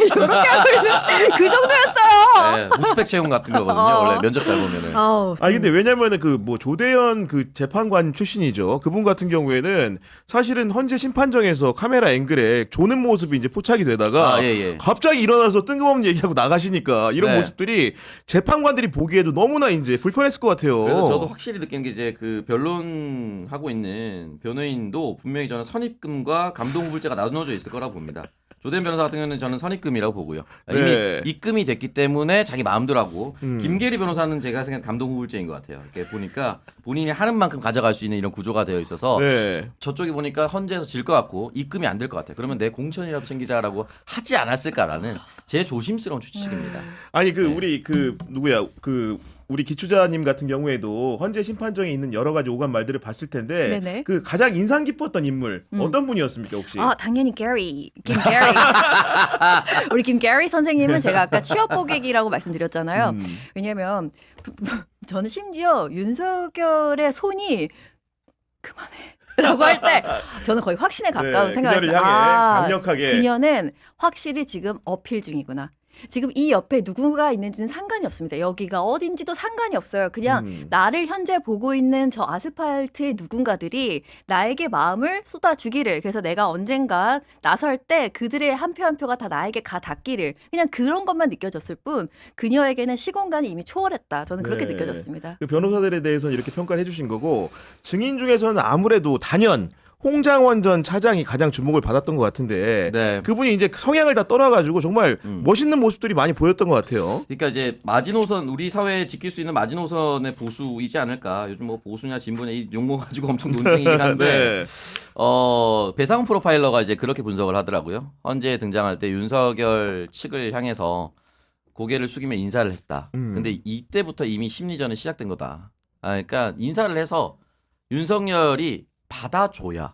이렇게 하고 있는 그 정도였어요. 네, 무스펙 채용 같은 거거든요. 원래 면접 잘 보면은. 근데 왜냐면은 그 뭐 조대현 그 재판관 출신이죠. 그분 같은 경우에는 사실은 헌재 심판정에서 카메라 앵글에 조는 모습이 이제 포착이 되다가 갑자기 일어나서 뜬금없는 얘기하고 나가시니까 이런 네. 모습들이 재판관들이 보기에도 너무나 이제 불편했을 것 같아요. 그래서 저도 확실히 느끼는 게 이제 그 변론하고 있는 변호인도 분명히 저는 선입금과 감동 후불제가 나눠져 있을 거라고 봅니다. 조대현 변호사 같은 경우는 저는 선입금이라고 보고요. 이미 네. 입금이 됐기 때문에 자기 마음대로 하고 김계리 변호사는 제가 생각한 감동 후불제인 것 같아요. 이렇게 보니까 본인이 하는 만큼 가져갈 수 있는 이런 구조가 되어 있어서 네. 저쪽이 보니까 헌재에서 질 것 같고 입금이 안 될 것 같아요. 그러면 내 공천이라도 챙기자라고 하지 않았을까라는 제 조심스러운 추측입니다. 아니 우리 누구야 우리 기초자님 같은 경우에도 헌재 심판정에 있는 여러 가지 오간 말들을 봤을 텐데 네네. 그 가장 인상 깊었던 인물 어떤 분이었습니까 혹시? 아, 당연히 게리, 김게리. 우리 김게리 선생님은 제가 아까 취업 고객이라고 말씀드렸잖아요. 왜냐면 저는 심지어 윤석열의 손이 그만해. 라고 할 때 저는 거의 확신에 가까운 네, 생각을 그녀를 했어요. 향해 강력하게. 그녀는 확실히 지금 어필 중이구나. 지금 이 옆에 누군가 있는지는 상관이 없습니다. 여기가 어딘지도 상관이 없어요. 그냥 나를 현재 보고 있는 저 아스팔트의 누군가들이 나에게 마음을 쏟아주기를, 그래서 내가 언젠가 나설 때 그들의 한 표 한 표가 다 나에게 가 닿기를, 그냥 그런 것만 느껴졌을 뿐 그녀에게는 시공간이 이미 초월했다. 저는 그렇게 네. 느껴졌습니다. 그 변호사들에 대해서는 이렇게 평가를 해주신 거고 증인 중에서는 아무래도 단연 홍장원 전 차장이 가장 주목을 받았던 것 같은데 네. 그분이 이제 성향을 다 떠나가지고 정말 멋있는 모습들이 많이 보였던 것 같아요. 그러니까 이제 마지노선 우리 사회에 지킬 수 있는 마지노선의 보수이지 않을까. 요즘 뭐 보수냐 진보냐 이 용어 가지고 엄청 논쟁이긴 한데 네. 배상훈 프로파일러가 이제 그렇게 분석을 하더라고요. 헌재에 등장할 때 윤석열 측을 향해서 고개를 숙이며 인사를 했다. 근데 이때부터 이미 심리전은 시작된 거다. 그러니까 인사를 해서 윤석열이 받아줘야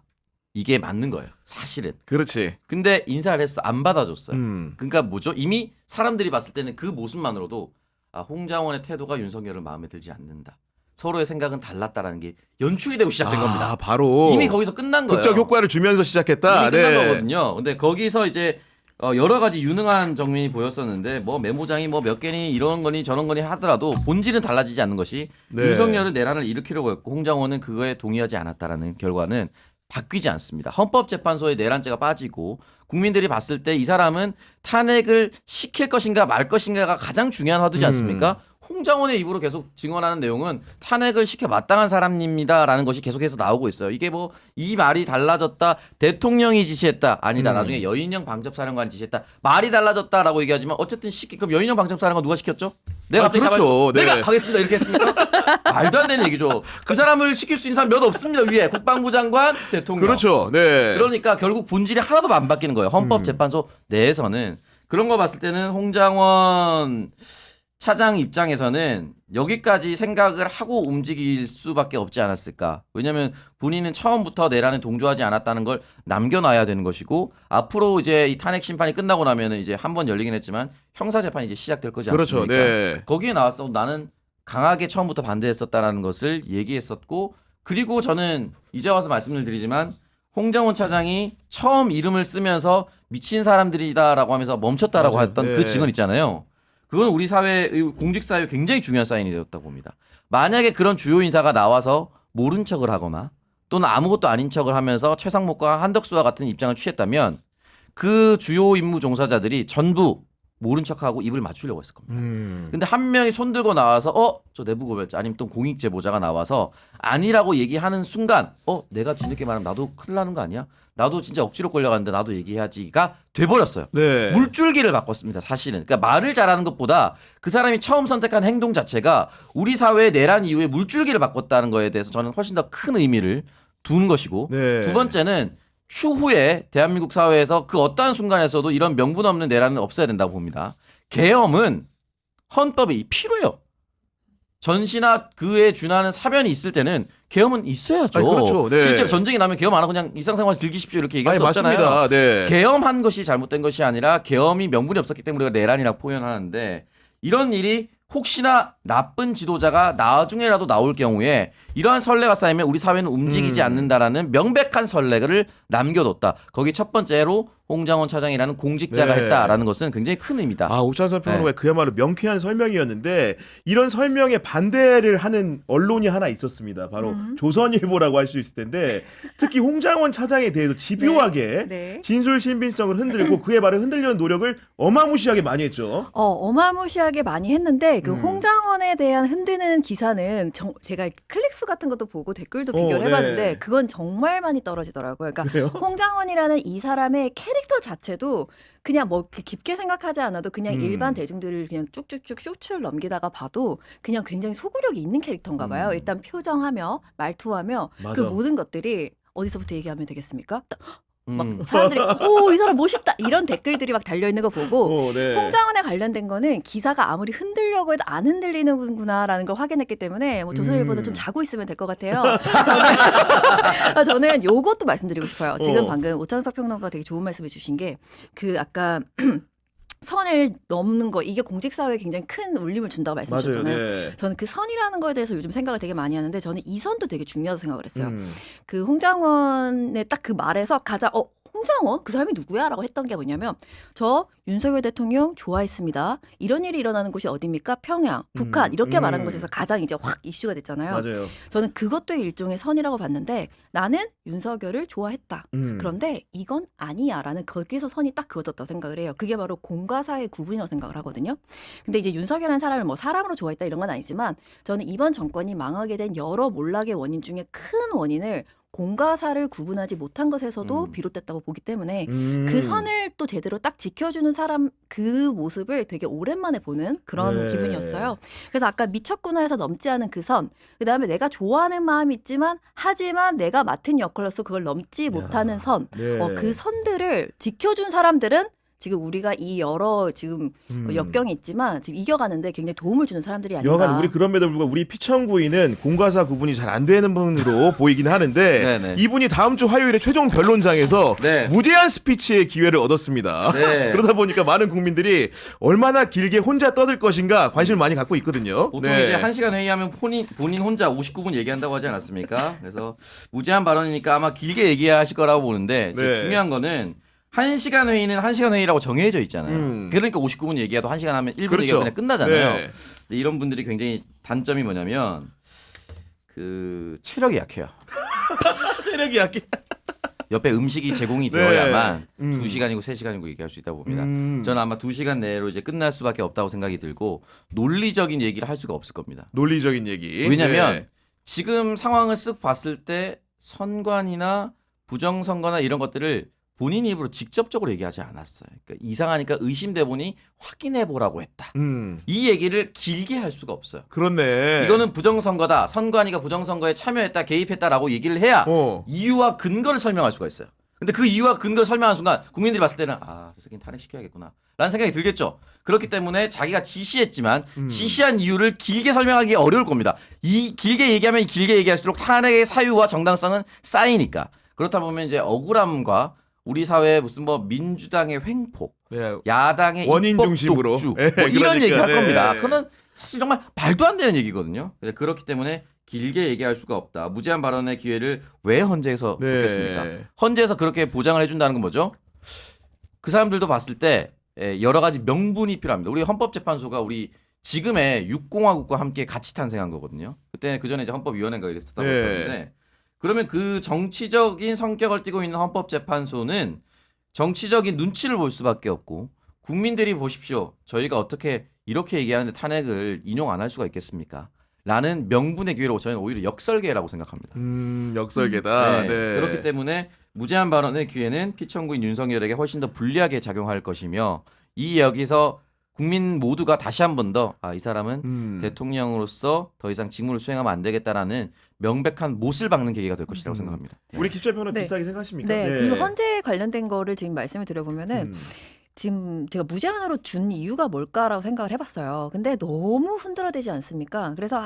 이게 맞는 거예요. 사실은. 그렇지. 근데 인사를 했어. 안 받아줬어요. 그러니까 뭐죠? 이미 사람들이 봤을 때는 그 모습만으로도 아, 홍장원의 태도가 윤석열을 마음에 들지 않는다. 서로의 생각은 달랐다라는 게 연출이 되고 시작된 겁니다. 바로 이미 거기서 끝난 거예요. 극적 효과를 주면서 시작했다. 이미 끝난 거거든요. 근데 거기서 이제 여러 가지 유능한 정민이 보였었는데 뭐 메모장이 뭐 몇 개니 이런 거니 저런 거니 하더라도 본질은 달라지지 않는 것이 네. 윤석열은 내란을 일으키려고 했고 홍장원은 그거에 동의하지 않았다라는 결과는 바뀌지 않습니다. 헌법재판소의 내란죄가 빠지고 국민들이 봤을 때 이 사람은 탄핵을 시킬 것인가 말 것인가가 가장 중요한 화두지 않습니까? 홍장원의 입으로 계속 증언하는 내용은 탄핵을 시켜 마땅한 사람입니다라는 것이 계속해서 나오고 있어요. 이게 뭐 이 말이 달라졌다. 대통령이 지시했다. 아니다. 나중에 여인영 방첩사령관 지시했다. 말이 달라졌다라고 얘기하지만 어쨌든 그럼 여인영 방첩사령관 누가 시켰죠? 내가 갑자기 그렇죠. 네. 내가 가겠습니다. 이렇게 했습니까? 말도 안 되는 얘기죠. 그 사람을 시킬 수 있는 사람 몇 없습니다. 위에 국방부 장관, 대통령. 그렇죠. 네. 그러니까 결국 본질이 하나도 안 바뀌는 거예요. 헌법재판소 내에서는. 그런 거 봤을 때는 홍장원 차장 입장에서는 여기까지 생각을 하고 움직일 수밖에 없지 않았을까. 왜냐하면 본인은 처음부터 내란에 동조하지 않았다는 걸 남겨놔야 되는 것이고 앞으로 이제 이 탄핵 심판이 끝나고 나면은 이제 한 번 열리긴 했지만 형사 재판이 이제 시작될 거지 않습니까? 그렇죠. 네. 거기에 나와서 나는 강하게 처음부터 반대했었다라는 것을 얘기했었고 그리고 저는 이제 와서 말씀을 드리지만 홍장원 차장이 처음 이름을 쓰면서 미친 사람들이다라고 하면서 멈췄다라고 맞아요. 했던 네. 그 증언 있잖아요. 그건 우리 사회 공직사회에 굉장히 중요한 사인이 되었다고 봅니다. 만약에 그런 주요 인사가 나와서 모른 척을 하거나 또는 아무것도 아닌 척을 하면서 최상목과 한덕수와 같은 입장을 취했다면 그 주요 임무 종사자들이 전부 모른 척하고 입을 맞추려고 했을 겁니다. 근데 한 명이 손들고 나와서 저 내부 고발자 아니면 또 공익 제보자가 나와서 아니라고 얘기하는 순간 내가 뒤늦게 말하면 나도 큰일 나는 거 아니야? 나도 진짜 억지로 끌려갔는데 나도 얘기해야지가 돼버렸어요. 네. 물줄기를 바꿨습니다. 사실은. 그러니까 말을 잘하는 것보다 그 사람이 처음 선택한 행동 자체가 우리 사회의 내란 이후에 물줄기를 바꿨다는 거에 대해서 저는 훨씬 더 큰 의미를 둔 것이고 네. 두 번째는 추후에 대한민국 사회에서 그 어떠한 순간에서도 이런 명분 없는 내란은 없어야 된다고 봅니다. 계엄은 헌법이 필요해요. 전시나 그에 준하는 사변이 있을 때는 계엄은 있어야죠. 아니, 그렇죠. 네. 실제로 전쟁이 나면 계엄 안 하고 그냥 일상생활에서 즐기십시오 이렇게 얘기할 아니, 수 없잖아요. 맞습니다. 네. 계엄한 것이 잘못된 것이 아니라 계엄이 명분이 없었기 때문에 우리가 내란이라고 표현하는데 이런 일이 혹시나 나쁜 지도자가 나중에라도 나올 경우에 이러한 선례가 쌓이면 우리 사회는 움직이지 않는다라는 명백한 선례를 남겨뒀다. 거기 첫 번째로 홍장원 차장이라는 공직자가 네. 했다라는 것은 굉장히 큰 의미다. 옥찬선 평론가의 그야말로 명쾌한 설명이었는데 이런 설명에 반대를 하는 언론이 하나 있었습니다. 바로 조선일보라고 할 수 있을 텐데 특히 홍장원 차장에 대해서 집요하게 네. 진술 신빙성을 흔들고 그의 말을 흔들려는 노력을 어마무시하게 많이 했죠. 어마무시하게 많이 했는데 그 홍장원에 대한 흔드는 기사는 제가 클릭수 같은 것도 보고 댓글도 비교를 해봤는데 네. 그건 정말 많이 떨어지더라고요. 그러니까 그래요? 홍장원이라는 이 사람의 캐릭터 자체도 그냥 뭐 깊게 생각하지 않아도 그냥 일반 대중들을 그냥 쭉쭉쭉 쇼츠를 넘기다가 봐도 그냥 굉장히 소구력이 있는 캐릭터인가 봐요. 일단 표정하며 말투하며 그 맞아. 모든 것들이 어디서부터 얘기하면 되겠습니까? 막 사람들이 오, 이 사람 멋있다 이런 댓글들이 막 달려 있는 거 보고 네. 홍장원에 관련된 거는 기사가 아무리 흔들려고 해도 안 흔들리는구나라는 걸 확인했기 때문에 뭐 조선일보는 좀 자고 있으면 될 것 같아요. 저는 요것도 말씀드리고 싶어요. 지금 방금 오창석 평론가가 되게 좋은 말씀해 주신 게 그 아까 선을 넘는 거 이게 공직사회에 굉장히 큰 울림을 준다고 말씀 주셨잖아요. 네. 저는 그 선이라는 거에 대해서 요즘 생각을 되게 많이 하는데 저는 이 선도 되게 중요하다고 생각을 했어요. 음. 그 홍장원의 딱 그 말에서 가장 홍장원? 그 사람이 누구야? 라고 했던 게 뭐냐면 저 윤석열 대통령 좋아했습니다. 이런 일이 일어나는 곳이 어디입니까? 평양, 북한 이렇게 말하는 것에서 가장 이제 확 이슈가 됐잖아요. 맞아요. 저는 그것도 일종의 선이라고 봤는데 나는 윤석열을 좋아했다. 그런데 이건 아니야 라는 거기서 선이 딱 그어졌다고 생각을 해요. 그게 바로 공과 사의 구분이라고 생각을 하거든요. 근데 이제 윤석열이라는 사람을 뭐 사람으로 좋아했다 이런 건 아니지만 저는 이번 정권이 망하게 된 여러 몰락의 원인 중에 큰 원인을 공과 사를 구분하지 못한 것에서도 비롯됐다고 보기 때문에 그 선을 또 제대로 딱 지켜주는 사람 그 모습을 되게 오랜만에 보는 그런 네. 기분이었어요. 그래서 아까 미쳤구나 해서 넘지 않은 그 선, 그다음에 내가 좋아하는 마음이 있지만 하지만 내가 맡은 역할로서 그걸 넘지 못하는 선, 네. 그 선들을 지켜준 사람들은 지금 우리가 이 여러 지금 역경이 있지만 지금 이겨가는데 굉장히 도움을 주는 사람들이 아닌가. 여간 우리 그럼에도 불구하고 우리 피청구인은 공과사 구분이 잘 안 되는 분으로 보이긴 하는데 네네. 이분이 다음 주 화요일에 최종 변론장에서 네. 무제한 스피치의 기회를 얻었습니다. 네. 그러다 보니까 많은 국민들이 얼마나 길게 혼자 떠들 것인가 관심을 많이 갖고 있거든요. 보통 이제 1시간 회의하면 본인 혼자 59분 얘기한다고 하지 않았습니까? 그래서 무제한 발언이니까 아마 길게 얘기하실 거라고 보는데 이제 네. 중요한 거는 1시간 회의는 1시간 회의라고 정해져 있잖아요. 그러니까 59분 얘기해도 1시간 하면 1분 그렇죠. 얘기가 그냥 끝나잖아요. 네. 근데 이런 분들이 굉장히 단점이 뭐냐면 그 체력이 약해요. 체력이 약해. 옆에 음식이 제공이 네. 되어야만 2시간이고 3시간이고 얘기할 수 있다고 봅니다. 저는 아마 2시간 내로 이제 끝날 수밖에 없다고 생각이 들고 논리적인 얘기를 할 수가 없을 겁니다. 논리적인 얘기. 왜냐면 네. 지금 상황을 쓱 봤을 때 선관이나 부정선거나 이런 것들을 본인 입으로 직접적으로 얘기하지 않았어요. 그러니까 이상하니까 의심돼 보니 확인해 보라고 했다. 이 얘기를 길게 할 수가 없어요. 그렇네. 이거는 부정선거다. 선관위가 부정선거에 참여했다, 개입했다라고 얘기를 해야 이유와 근거를 설명할 수가 있어요. 근데 그 이유와 근거를 설명하는 순간 국민들이 봤을 때는 저 새끼는 탄핵시켜야겠구나 라는 생각이 들겠죠. 그렇기 때문에 자기가 지시했지만 지시한 이유를 길게 설명하기 어려울 겁니다. 이 길게 얘기하면 길게 얘기할수록 탄핵의 사유와 정당성은 쌓이니까. 그렇다 보면 이제 억울함과 우리 사회에 무슨 뭐 민주당의 횡포, 네. 야당의 원인 입법 중심으로. 독주 네, 뭐 이런 그러니까, 얘기 할 네. 겁니다. 그거는 사실 정말 말도 안 되는 얘기거든요. 그렇기 때문에 길게 얘기할 수가 없다. 무제한 발언의 기회를 왜 헌재에서 네. 줬겠습니까? 헌재에서 그렇게 보장을 해준다는 건 뭐죠? 그 사람들도 봤을 때 여러 가지 명분이 필요합니다. 우리 헌법재판소가 우리 지금의 육공화국과 함께 같이 탄생한 거거든요. 그때 그 전에 이제 헌법위원회가 이랬었다고 네. 했었는데 그러면 그 정치적인 성격을 띠고 있는 헌법재판소는 정치적인 눈치를 볼 수밖에 없고 국민들이 보십시오. 저희가 어떻게 이렇게 얘기하는데 탄핵을 인용 안 할 수가 있겠습니까? 라는 명분의 기회로 저는 오히려 역설계라고 생각합니다. 역설계다. 네. 네. 그렇기 때문에 무제한 발언의 기회는 피청구인 윤석열에게 훨씬 더 불리하게 작용할 것이며 이 여기서 국민 모두가 다시 한 번 더 이 사람은 대통령으로서 더 이상 직무를 수행하면 안 되겠다라는 명백한 못을 박는 계기가 될 것이라고 생각합니다. 우리 기초평론 네. 비슷하게 생각하십니까? 네, 그 헌재에 관련된 거를 지금 말씀을 드려보면은 지금 제가 무제한으로 준 이유가 뭘까라고 생각을 해봤어요. 근데 너무 흔들어대지 않습니까? 그래서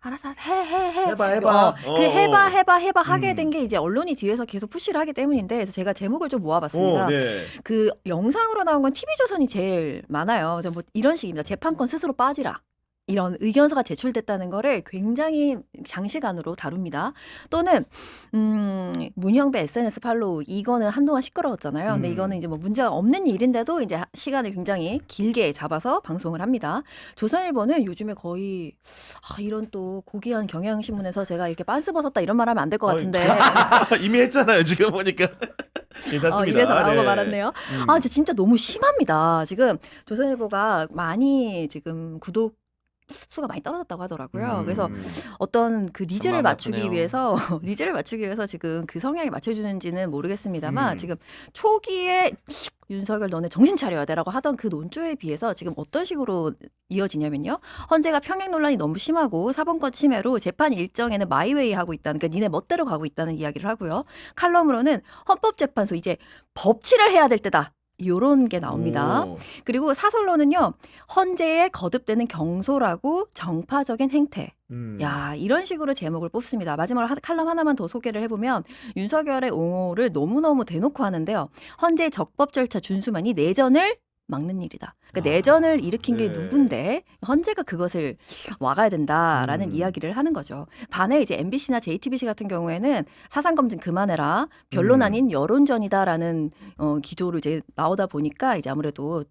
알아서 해. 해봐. 그 해봐 하게 된 게 이제 언론이 뒤에서 계속 푸시를 하기 때문인데 그래서 제가 제목을 좀 모아봤습니다. 네. 그 영상으로 나온 건 TV조선이 제일 많아요. 그래서 뭐 이런 식입니다. 재판권 스스로 빠지라. 이런 의견서가 제출됐다는 거를 굉장히 장시간으로 다룹니다. 또는 문형배 SNS 팔로우 이거는 한동안 시끄러웠잖아요. 근데 이거는 이제 뭐 문제가 없는 일인데도 이제 시간을 굉장히 길게 잡아서 방송을 합니다. 조선일보는 요즘에 거의 이런 또 고귀한 경향신문에서 제가 이렇게 빤스 벗었다 이런 말하면 안 될 것 같은데 이미 했잖아요. 지금 보니까. 괜찮습니다. 입에서 나온 거 네. 말았네요. 진짜 너무 심합니다. 지금 조선일보가 많이 지금 구독 수가 많이 떨어졌다고 하더라고요. 그래서 어떤 그 니즈를 마음이 맞추기 아프네요. 위해서 니즈를 맞추기 위해서 지금 그 성향에 맞춰주는지는 모르겠습니다만 지금 초기에 윤석열 너네 정신 차려야 돼라고 하던 그 논조에 비해서 지금 어떤 식으로 이어지냐면요. 헌재가 평행 논란이 너무 심하고 사법권 침해로 재판 일정에는 마이웨이 하고 있다는, 그러니까 니네 멋대로 가고 있다는 이야기를 하고요. 칼럼으로는 헌법재판소 이제 법치를 해야 될 때다. 요런 게 나옵니다. 오. 그리고 사설로는요. 헌재에 거듭되는 경솔하고 정파적인 행태. 야, 이런 식으로 제목을 뽑습니다. 마지막으로 칼럼 하나만 더 소개를 해보면 윤석열의 옹호를 너무너무 대놓고 하는데요. 헌재 적법 절차 준수만이 내전을 막는 일이다. 그러니까 내전을 일으킨 게 네. 누군데 헌재가 그것을 막아야 된다라는 이야기를 하는 거죠. 반해 이제 MBC나 JTBC 같은 경우에는 사상 검증 그만해라. 변론 아닌 여론전이다라는 기조로 이제 나오다 보니까 이제 아무래도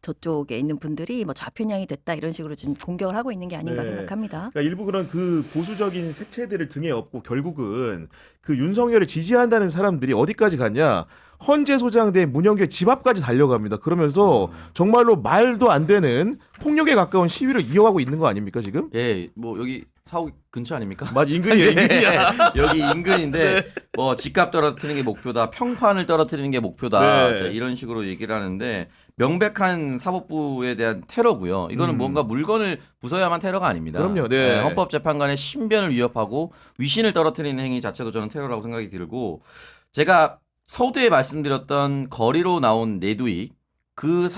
저쪽에 있는 분들이 뭐 좌편향이 됐다 이런 식으로 좀 공격을 하고 있는 게 아닌가 네. 생각합니다. 그러니까 일부 그런 그 보수적인 색채들을 등에 업고 결국은 그 윤석열을 지지한다는 사람들이 어디까지 갔냐? 헌재 소장된 문영규 집 앞까지 달려갑니다. 그러면서 정말로 말도 안 되는 폭력에 가까운 시위를 이어가고 있는 거 아닙니까 지금? 예, 뭐 여기 사옥 근처 아닙니까? 맞아, 인근이에요, 인근이야. 여기 인근인데 뭐 집값 떨어뜨리는 게 목표다, 평판을 떨어뜨리는 게 목표다, 네. 자, 이런 식으로 얘기를 하는데 명백한 사법부에 대한 테러고요. 이거는 뭔가 물건을 부숴야만 테러가 아닙니다. 그럼요, 네. 헌법재판관의 신변을 위협하고 위신을 떨어뜨리는 행위 자체도 저는 테러라고 생각이 들고, 제가 서두에 말씀드렸던 거리로 나온 내두익 그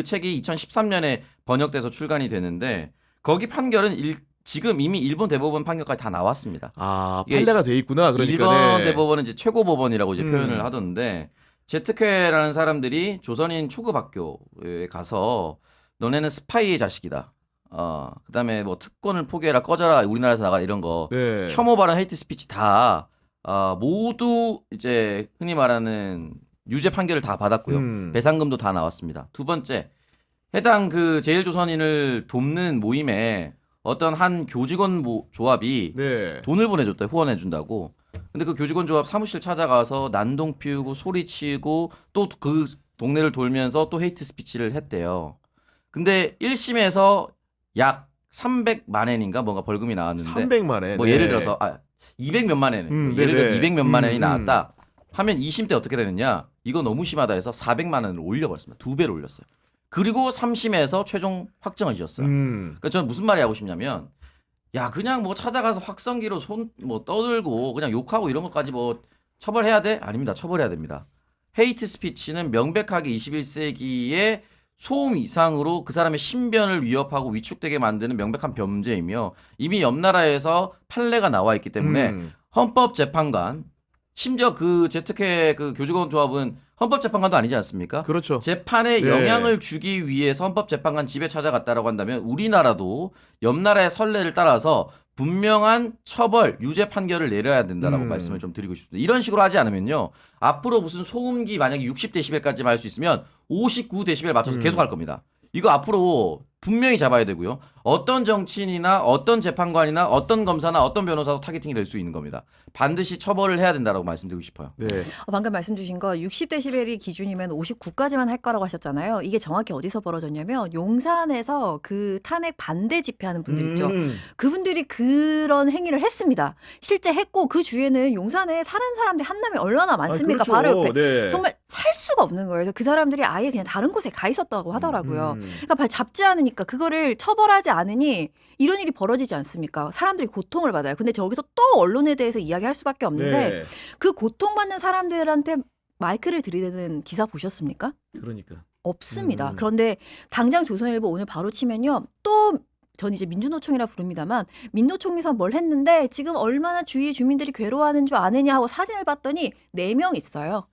책이 2013년에 번역돼서 출간이 되는데 거기 판결은 지금 이미 일본 대법원 판결까지 다 나왔습니다. 아, 이게 판례가 돼 있구나. 그러니까 일본 네. 대법원은 이제 최고법원이라고 이제 표현을 하던데, 제특회라는 사람들이 조선인 초급 학교에 가서 너네는 스파이의 자식이다. 그다음에 뭐 특권을 포기해라, 꺼져라, 우리나라에서 나가, 이런 거 네. 혐오 발언, 헤이트 스피치 다 모두 이제 흔히 말하는 유죄 판결을 다 받았고요. 배상금도 다 나왔습니다. 두 번째, 해당 그 제일조선인을 돕는 모임에 어떤 한 교직원 조합이 네. 돈을 보내줬다, 후원해준다고. 근데 그 교직원 조합 사무실 찾아가서 난동 피우고 소리치고 또 그 동네를 돌면서 또 헤이트 스피치를 했대요. 근데 1심에서 약 300만 엔인가 뭔가 벌금이 나왔는데 300만 엔. 뭐 네. 예를 들어서 200몇만 엔, 예를 네네. 들어서 200몇만 엔이 나왔다 하면 2심 때 어떻게 되느냐, 이거 너무 심하다 해서 400만 원을 올려버렸습니다. 2배로 올렸어요. 그리고 3심에서 최종 확정을 지었어요. 그러니까 저는 무슨 말이 하고 싶냐면, 야 그냥 뭐 찾아가서 확성기로 손 뭐 떠들고 그냥 욕하고 이런 것까지 뭐 처벌해야 돼? 아닙니다. 처벌해야 됩니다. 헤이트 스피치는 명백하게 21세기의 소음 이상으로 그 사람의 신변을 위협하고 위축되게 만드는 명백한 범죄이며, 이미 옆 나라에서 판례가 나와 있기 때문에 헌법재판관, 심지어 그 제특회 그 교직원 조합은 헌법재판관도 아니지 않습니까? 그렇죠. 재판에 네. 영향을 주기 위해서 헌법재판관 집에 찾아갔다라고 한다면 우리나라도 옆 나라의 선례를 따라서 분명한 처벌, 유죄 판결을 내려야 된다라고 말씀을 좀 드리고 싶습니다. 이런 식으로 하지 않으면요, 앞으로 무슨 소음기 만약에 60데시벨까지만 할 수 있으면 59데시벨 맞춰서 계속 할 겁니다. 이거 앞으로 분명히 잡아야 되고요. 어떤 정치인이나 어떤 재판관이나 어떤 검사나 어떤 변호사도 타겟팅이 될 수 있는 겁니다. 반드시 처벌을 해야 된다라고 말씀드리고 싶어요. 네. 방금 말씀 주신 거 60데시벨이 기준이면 59까지만 할 거라고 하셨잖아요. 이게 정확히 어디서 벌어졌냐면 용산에서 그 탄핵 반대 집회하는 분들 있죠. 그분들이 그런 행위를 했습니다. 실제 했고 그 주에는 용산에 사는 사람들이 한남에 얼마나 많습니까? 그렇죠. 바로 옆에. 네. 정말 살 수가 없는 거예요. 그래서 그 사람들이 아예 그냥 다른 곳에 가 있었다고 하더라고요. 그러니까 잡지 않으니까, 그거를 처벌하지 않으니 이런 일이 벌어지지 않습니까? 사람들이 고통을 받아요. 근데 저기서 또 언론에 대해서 이야기할 수밖에 없는데 네. 그 고통받는 사람들한테 마이크를 들이대는 기사 보셨습니까? 그러니까. 없습니다. 그런데 당장 조선일보 오늘 바로 치면요. 또 전 이제 민주노총이라 부릅니다만 민노총에서 뭘 했는데 지금 얼마나 주위 주민들이 괴로워하는 줄 아느냐 하고 사진을 봤더니 4명 있어요.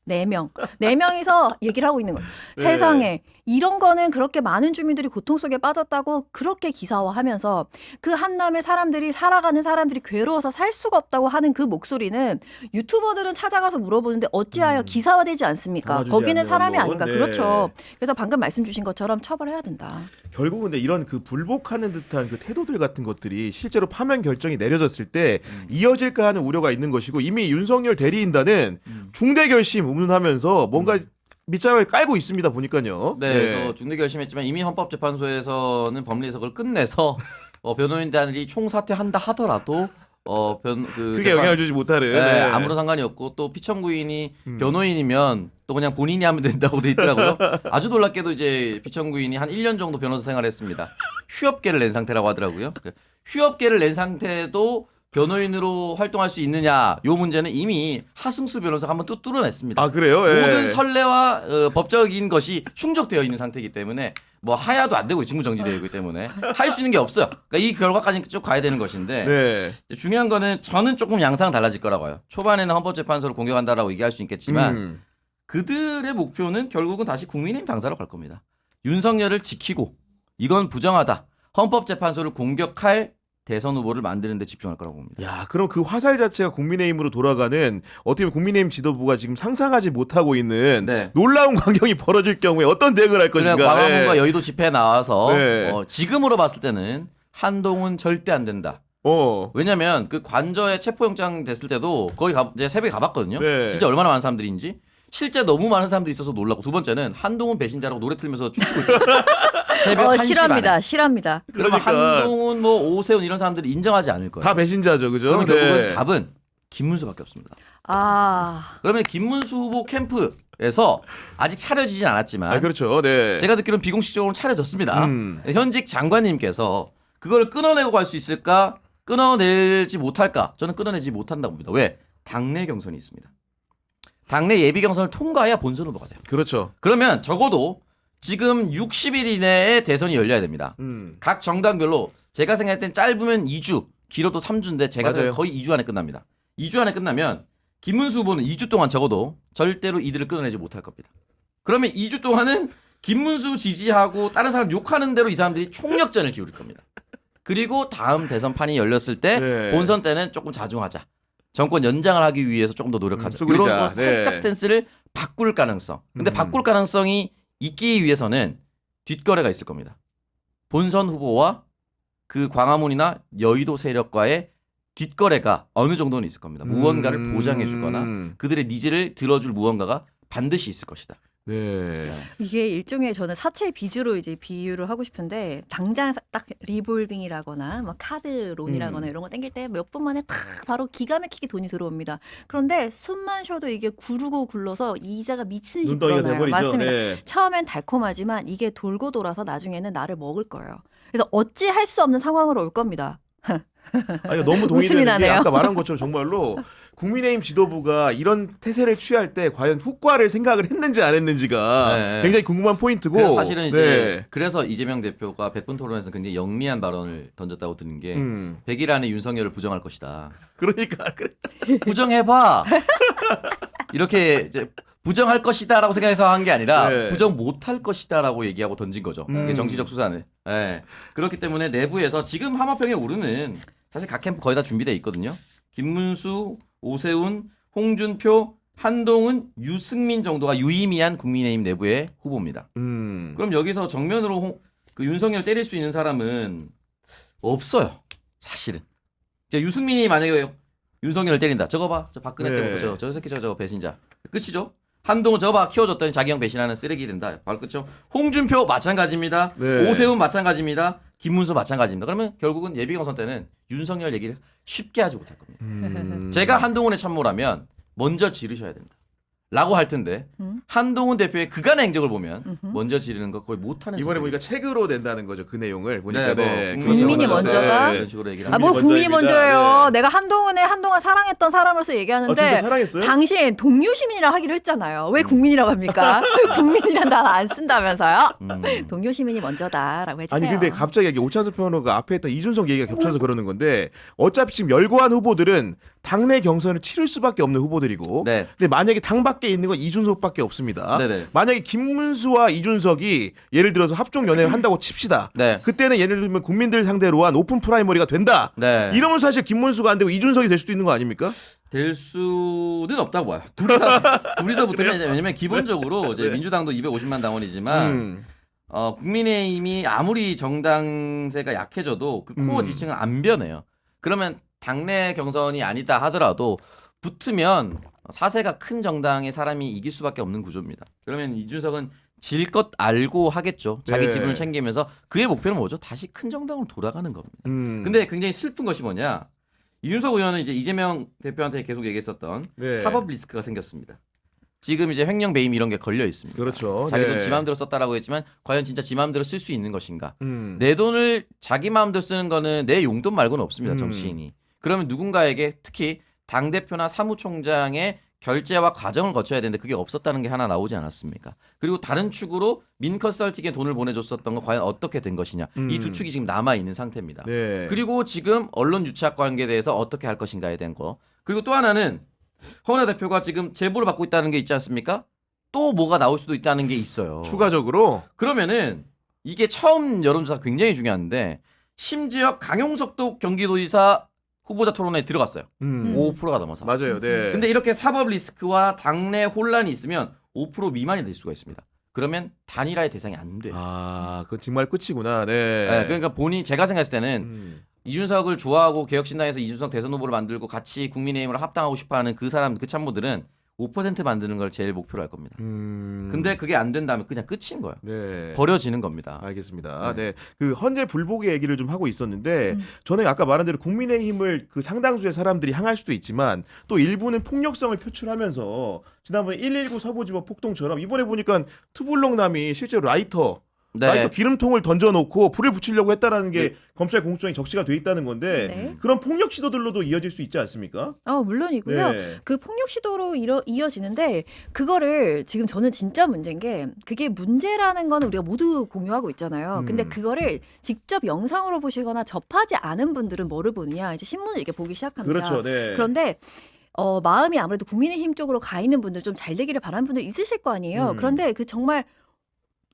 4명. 4명이서 얘기를 하고 있는 거예요. 네. 세상에 이런 거는 그렇게 많은 주민들이 고통 속에 빠졌다고 그렇게 기사화하면서 그 한남의 사람들이, 살아가는 사람들이 괴로워서 살 수가 없다고 하는 그 목소리는 유튜버들은 찾아가서 물어보는데 어찌하여 기사화되지 않습니까? 담아주지 거기는 않는 사람이 언론. 아닌가. 네. 그렇죠. 그래서 방금 말씀 주신 것처럼 처벌해야 된다. 결국은 근데 이런 그 불복하는 듯한 그 태도들 같은 것들이 실제로 파면 결정이 내려졌을 때 이어질까 하는 우려가 있는 것이고, 이미 윤석열 대리인단은 중대 결심 운운하면서 뭔가 밑장을 깔고 있습니다 보니까요. 네, 그래서 중대 결심했지만 이미 헌법재판소에서는 법리 해석을 끝내서 변호인단이 총사퇴한다 하더라도 크게 영향을 주지 못하는. 네, 아무런 상관이 없고 또 피청구인이 변호인이면 또 그냥 본인이 하면 된다고 돼 있더라고요. 아주 놀랍게도 이제 피청구인이 한 1년 정도 변호사 생활을 했습니다. 휴업계를 낸 상태라고 하더라고요. 휴업계를 낸 상태도 변호인으로 활동할 수 있느냐 요 문제는 이미 하승수 변호사가 한번 뚫어냈습니다. 아 그래요? 예. 모든 선례와 법적인 것이 충족되어 있는 상태이기 때문에 뭐 하야도 안 되고 직무 정지되어 있기 때문에 할 수 있는 게 없어요. 그러니까 이 결과까지 쭉 가야 되는 것인데 네. 이제 중요한 거는 저는 조금 양상은 달라질 거라고 봐요. 초반에는 헌법재판소를 공격한다라고 얘기할 수 있겠지만 그들의 목표는 결국은 다시 국민의힘 당사로 갈 겁니다. 윤석열을 지키고 이건 부정하다. 헌법재판소를 공격할 대선 후보를 만드는 데 집중할 거라고 봅니다. 야, 그럼 그 화살 자체가 국민의힘으로 돌아가는 어떻게 보면 국민의힘 지도부가 지금 상상하지 못하고 있는 네. 놀라운 광경이 벌어질 경우에 어떤 대응을 할 것인가. 그냥 광화문과 예. 여의도 집회에 나와서 네. 지금으로 봤을 때는 한동훈 절대 안 된다. 왜냐면 그 관저에 체포영장 됐을 때도 거기 이제 새벽에 가봤거든요. 네. 진짜 얼마나 많은 사람들인지. 실제 너무 많은 사람들이 있어서 놀라고 두 번째는 한동훈 배신자라고 노래 틀면서 춤추고 있어요. 새벽 1시 실합니다. 반에. 실합니다. 그러면 그러니까. 한동훈 뭐 오세훈 이런 사람들이 인정하지 않을 거예요. 다 배신자죠, 그죠? 그러면 결국은 네. 답은 김문수밖에 없습니다. 아, 그러면 김문수 후보 캠프에서 아직 차려지진 않았지만 아, 그렇죠. 네. 제가 듣기로는 비공식적으로 차려졌습니다. 음. 현직 장관님께서 그걸 끊어내고 갈 수 있을까? 끊어내지 못할까? 저는 끊어내지 못한다고 봅니다. 왜? 당내 경선이 있습니다. 당내 예비 경선을 통과해야 본선 후보가 돼요. 그렇죠. 그러면 적어도 지금 60일 이내에 대선이 열려야 됩니다. 각 정당별로 제가 생각할 땐 짧으면 2주, 길어도 3주인데 제가 맞아요. 생각할 거의 2주 안에 끝납니다. 2주 안에 끝나면 김문수 후보는 2주 동안 적어도 절대로 이들을 끊어내지 못할 겁니다. 그러면 2주 동안은 김문수 지지하고 다른 사람 욕하는 대로 이 사람들이 총력전을 기울일 겁니다. 그리고 다음 대선판이 열렸을 때 네. 본선 때는 조금 자중하자. 정권 연장을 하기 위해서 조금 더 노력하자. 수그리자. 이런 거 살짝 네. 스탠스를 바꿀 가능성. 근데 바꿀 가능성이 있기 위해서는 뒷거래가 있을 겁니다. 본선 후보와 그 광화문이나 여의도 세력과의 뒷거래가 어느 정도는 있을 겁니다. 무언가를 보장해 주거나 그들의 니즈를 들어줄 무언가가 반드시 있을 것이다. 네. 이게 일종의 저는 사채 비주로 이제 비유를 하고 싶은데 당장 딱 리볼빙이라거나 뭐 카드론이라거나 이런 거 땡길 때 몇 분 만에 탁 바로 기가 막히게 돈이 들어옵니다. 그런데 숨만 쉬어도 이게 구르고 굴러서 이자가 미친 듯이 눈덩이가 불어나요. 돼버리죠. 맞습니다. 네. 처음엔 달콤하지만 이게 돌고 돌아서 나중에는 나를 먹을 거예요. 그래서 어찌 할 수 없는 상황으로 올 겁니다. 아니, 너무 동의되는 웃음이 게 나네요. 아까 말한 것처럼 정말로 국민의힘 지도부가 이런 태세를 취할 때 과연 후과를 생각을 했는지 안 했는지가 네. 굉장히 궁금한 포인트고. 그래서 사실은 이제 네. 그래서 이재명 대표가 100분 토론에서 굉장히 영리한 발언을 던졌다고 듣는 게 100일 안에 윤석열을 부정할 것이다. 그러니까 부정해봐. 이렇게 이제 부정할 것이다라고 생각해서 한 게 아니라 네. 부정 못할 것이다라고 얘기하고 던진 거죠. 이게 정치적 수사는. 네. 그렇기 때문에 내부에서 지금 하마평에 오르는 사실 각 캠프 거의 다 준비되어 있거든요. 김문수, 오세훈, 홍준표, 한동훈, 유승민 정도가 유의미한 국민의힘 내부의 후보입니다. 그럼 여기서 정면으로 그 윤석열 때릴 수 있는 사람은 없어요. 사실은. 이제 유승민이 만약에 윤석열을 때린다. 저거 봐. 저 박근혜 네. 때부터 저 새끼 저거 배신자. 끝이죠. 한동훈 저거 봐. 키워줬더니 자기 형 배신하는 쓰레기 된다. 바로 끝이죠. 홍준표 마찬가지입니다. 네. 오세훈 마찬가지입니다. 김문수 마찬가지입니다. 그러면 결국은 예비경선 때는 윤석열 얘기를 쉽게 하지 못할 겁니다. 제가 한동훈의 참모라면 먼저 지르셔야 된다. 라고 할 텐데 한동훈 대표의 그간의 행적을 보면 먼저 지르는 거 거의 못하는 이번에 성격이에요. 보니까 책으로 낸다는 거죠. 그 내용을 보니까. 네, 뭐 국민이 먼저다? 이런 식으로 얘기를 아, 합니다. 뭐 국민이 먼저입니다. 먼저예요. 네. 내가 한동안 사랑했던 사람으로서 얘기하는데 진짜 사랑했어요? 당신 동료 시민이라 하기로 했잖아요. 왜 국민이라고 합니까? 국민이란 단어 안 쓴다면서요? 동료 시민이 먼저다라고 해주세요. 아니 근데 갑자기 여기 오찬수 평론가 앞에 했던 이준석 얘기가 겹쳐서 그러는 건데 어차피 지금 열거한 후보들은 당내 경선을 치를 수밖에 없는 후보들이고 네. 근데 만약에 당 밖에 있는 건 이준석밖에 없습니다. 네네. 만약에 김문수와 이준석이 예를 들어서 합종 연애를 한다고 칩시다. 네. 그때는 예를 들면 국민들 상대로 한 오픈 프라이머리가 된다. 네. 이러면 사실 김문수가 안 되고 이준석이 될 수도 있는 거 아닙니까? 될 수는 없다고 봐요. 둘이서 붙으면 왜냐면 기본적으로 이제 민주당도 250만 당원이지만 국민의힘이 아무리 정당세가 약해져도 그 코어 지층은 안 변해요. 그러면 당내 경선이 아니다 하더라도 붙으면 사세가 큰 정당의 사람이 이길 수밖에 없는 구조입니다. 그러면 이준석은 질 것 알고 하겠죠. 자기 네. 지분을 챙기면서 그의 목표는 뭐죠? 다시 큰 정당으로 돌아가는 겁니다. 근데 굉장히 슬픈 것이 뭐냐? 이준석 의원은 이제 이재명 대표한테 계속 얘기했었던 네. 사법 리스크가 생겼습니다. 지금 이제 횡령 배임 이런 게 걸려 있습니다. 그렇죠. 자기 돈 네. 지 마음대로 썼다라고 했지만 과연 진짜 지 마음대로 쓸 수 있는 것인가? 네. 내 돈을 자기 마음대로 쓰는 거는 내 용돈 말고는 없습니다. 음. 정치인이. 그러면 누군가에게 특히 당대표나 사무총장의 결제와 과정을 거쳐야 되는데 그게 없었다는 게 하나 나오지 않았습니까? 그리고 다른 축으로 민컨설팅에 돈을 보내줬었던 거 과연 어떻게 된 것이냐. 이 두 축이 지금 남아있는 상태입니다. 네. 그리고 지금 언론 유착 관계에 대해서 어떻게 할 것인가에 대한 거. 그리고 또 하나는 허은하 대표가 지금 제보를 받고 있다는 게 있지 않습니까? 또 뭐가 나올 수도 있다는 게 있어요. 추가적으로 그러면은 이게 처음 여론조사 굉장히 중요한데 심지어 강용석도 경기도지사 후보자 토론회에 들어갔어요. 5%가 넘어서. 맞아요. 네. 근데 이렇게 사법 리스크와 당내 혼란이 있으면 5% 미만이 될 수가 있습니다. 그러면 단일화의 대상이 안 돼요. 아, 그건 정말 끝이구나. 네. 네, 그러니까 본인 제가 생각했을 때는 음. 이준석을 좋아하고 개혁신당에서 이준석 대선 후보를 만들고 같이 국민의힘으로 합당하고 싶어하는 그 사람 그 참모들은 5% 만드는 걸 제일 목표로 할 겁니다. 근데 그게 안 된다면 그냥 끝인 거예요. 네. 버려지는 겁니다. 알겠습니다. 네. 그 헌재 불복의 얘기를 좀 하고 있었는데 저는 아까 말한 대로 국민의힘을 그 상당수의 사람들이 향할 수도 있지만 또 일부는 폭력성을 표출하면서 지난번에 119 서부지법 폭동처럼 이번에 보니까 투블럭남이 실제로 라이터 기름통을 던져놓고 불을 붙이려고 했다라는 게 네. 검찰 공소장에 적시가 돼 있다는 건데 네. 그런 폭력 시도들로도 이어질 수 있지 않습니까? 물론이고요. 네. 그 폭력 시도로 이어지는데 그거를 지금 저는 진짜 문제인 게 그게 문제라는 거는 우리가 모두 공유하고 있잖아요. 근데 그거를 직접 영상으로 보시거나 접하지 않은 분들은 뭐를 보느냐 이제 신문을 이렇게 보기 시작합니다. 그렇죠. 네. 그런데 마음이 아무래도 국민의힘 쪽으로 가 있는 분들 좀 잘 되기를 바라는 분들 있으실 거 아니에요. 그런데 그 정말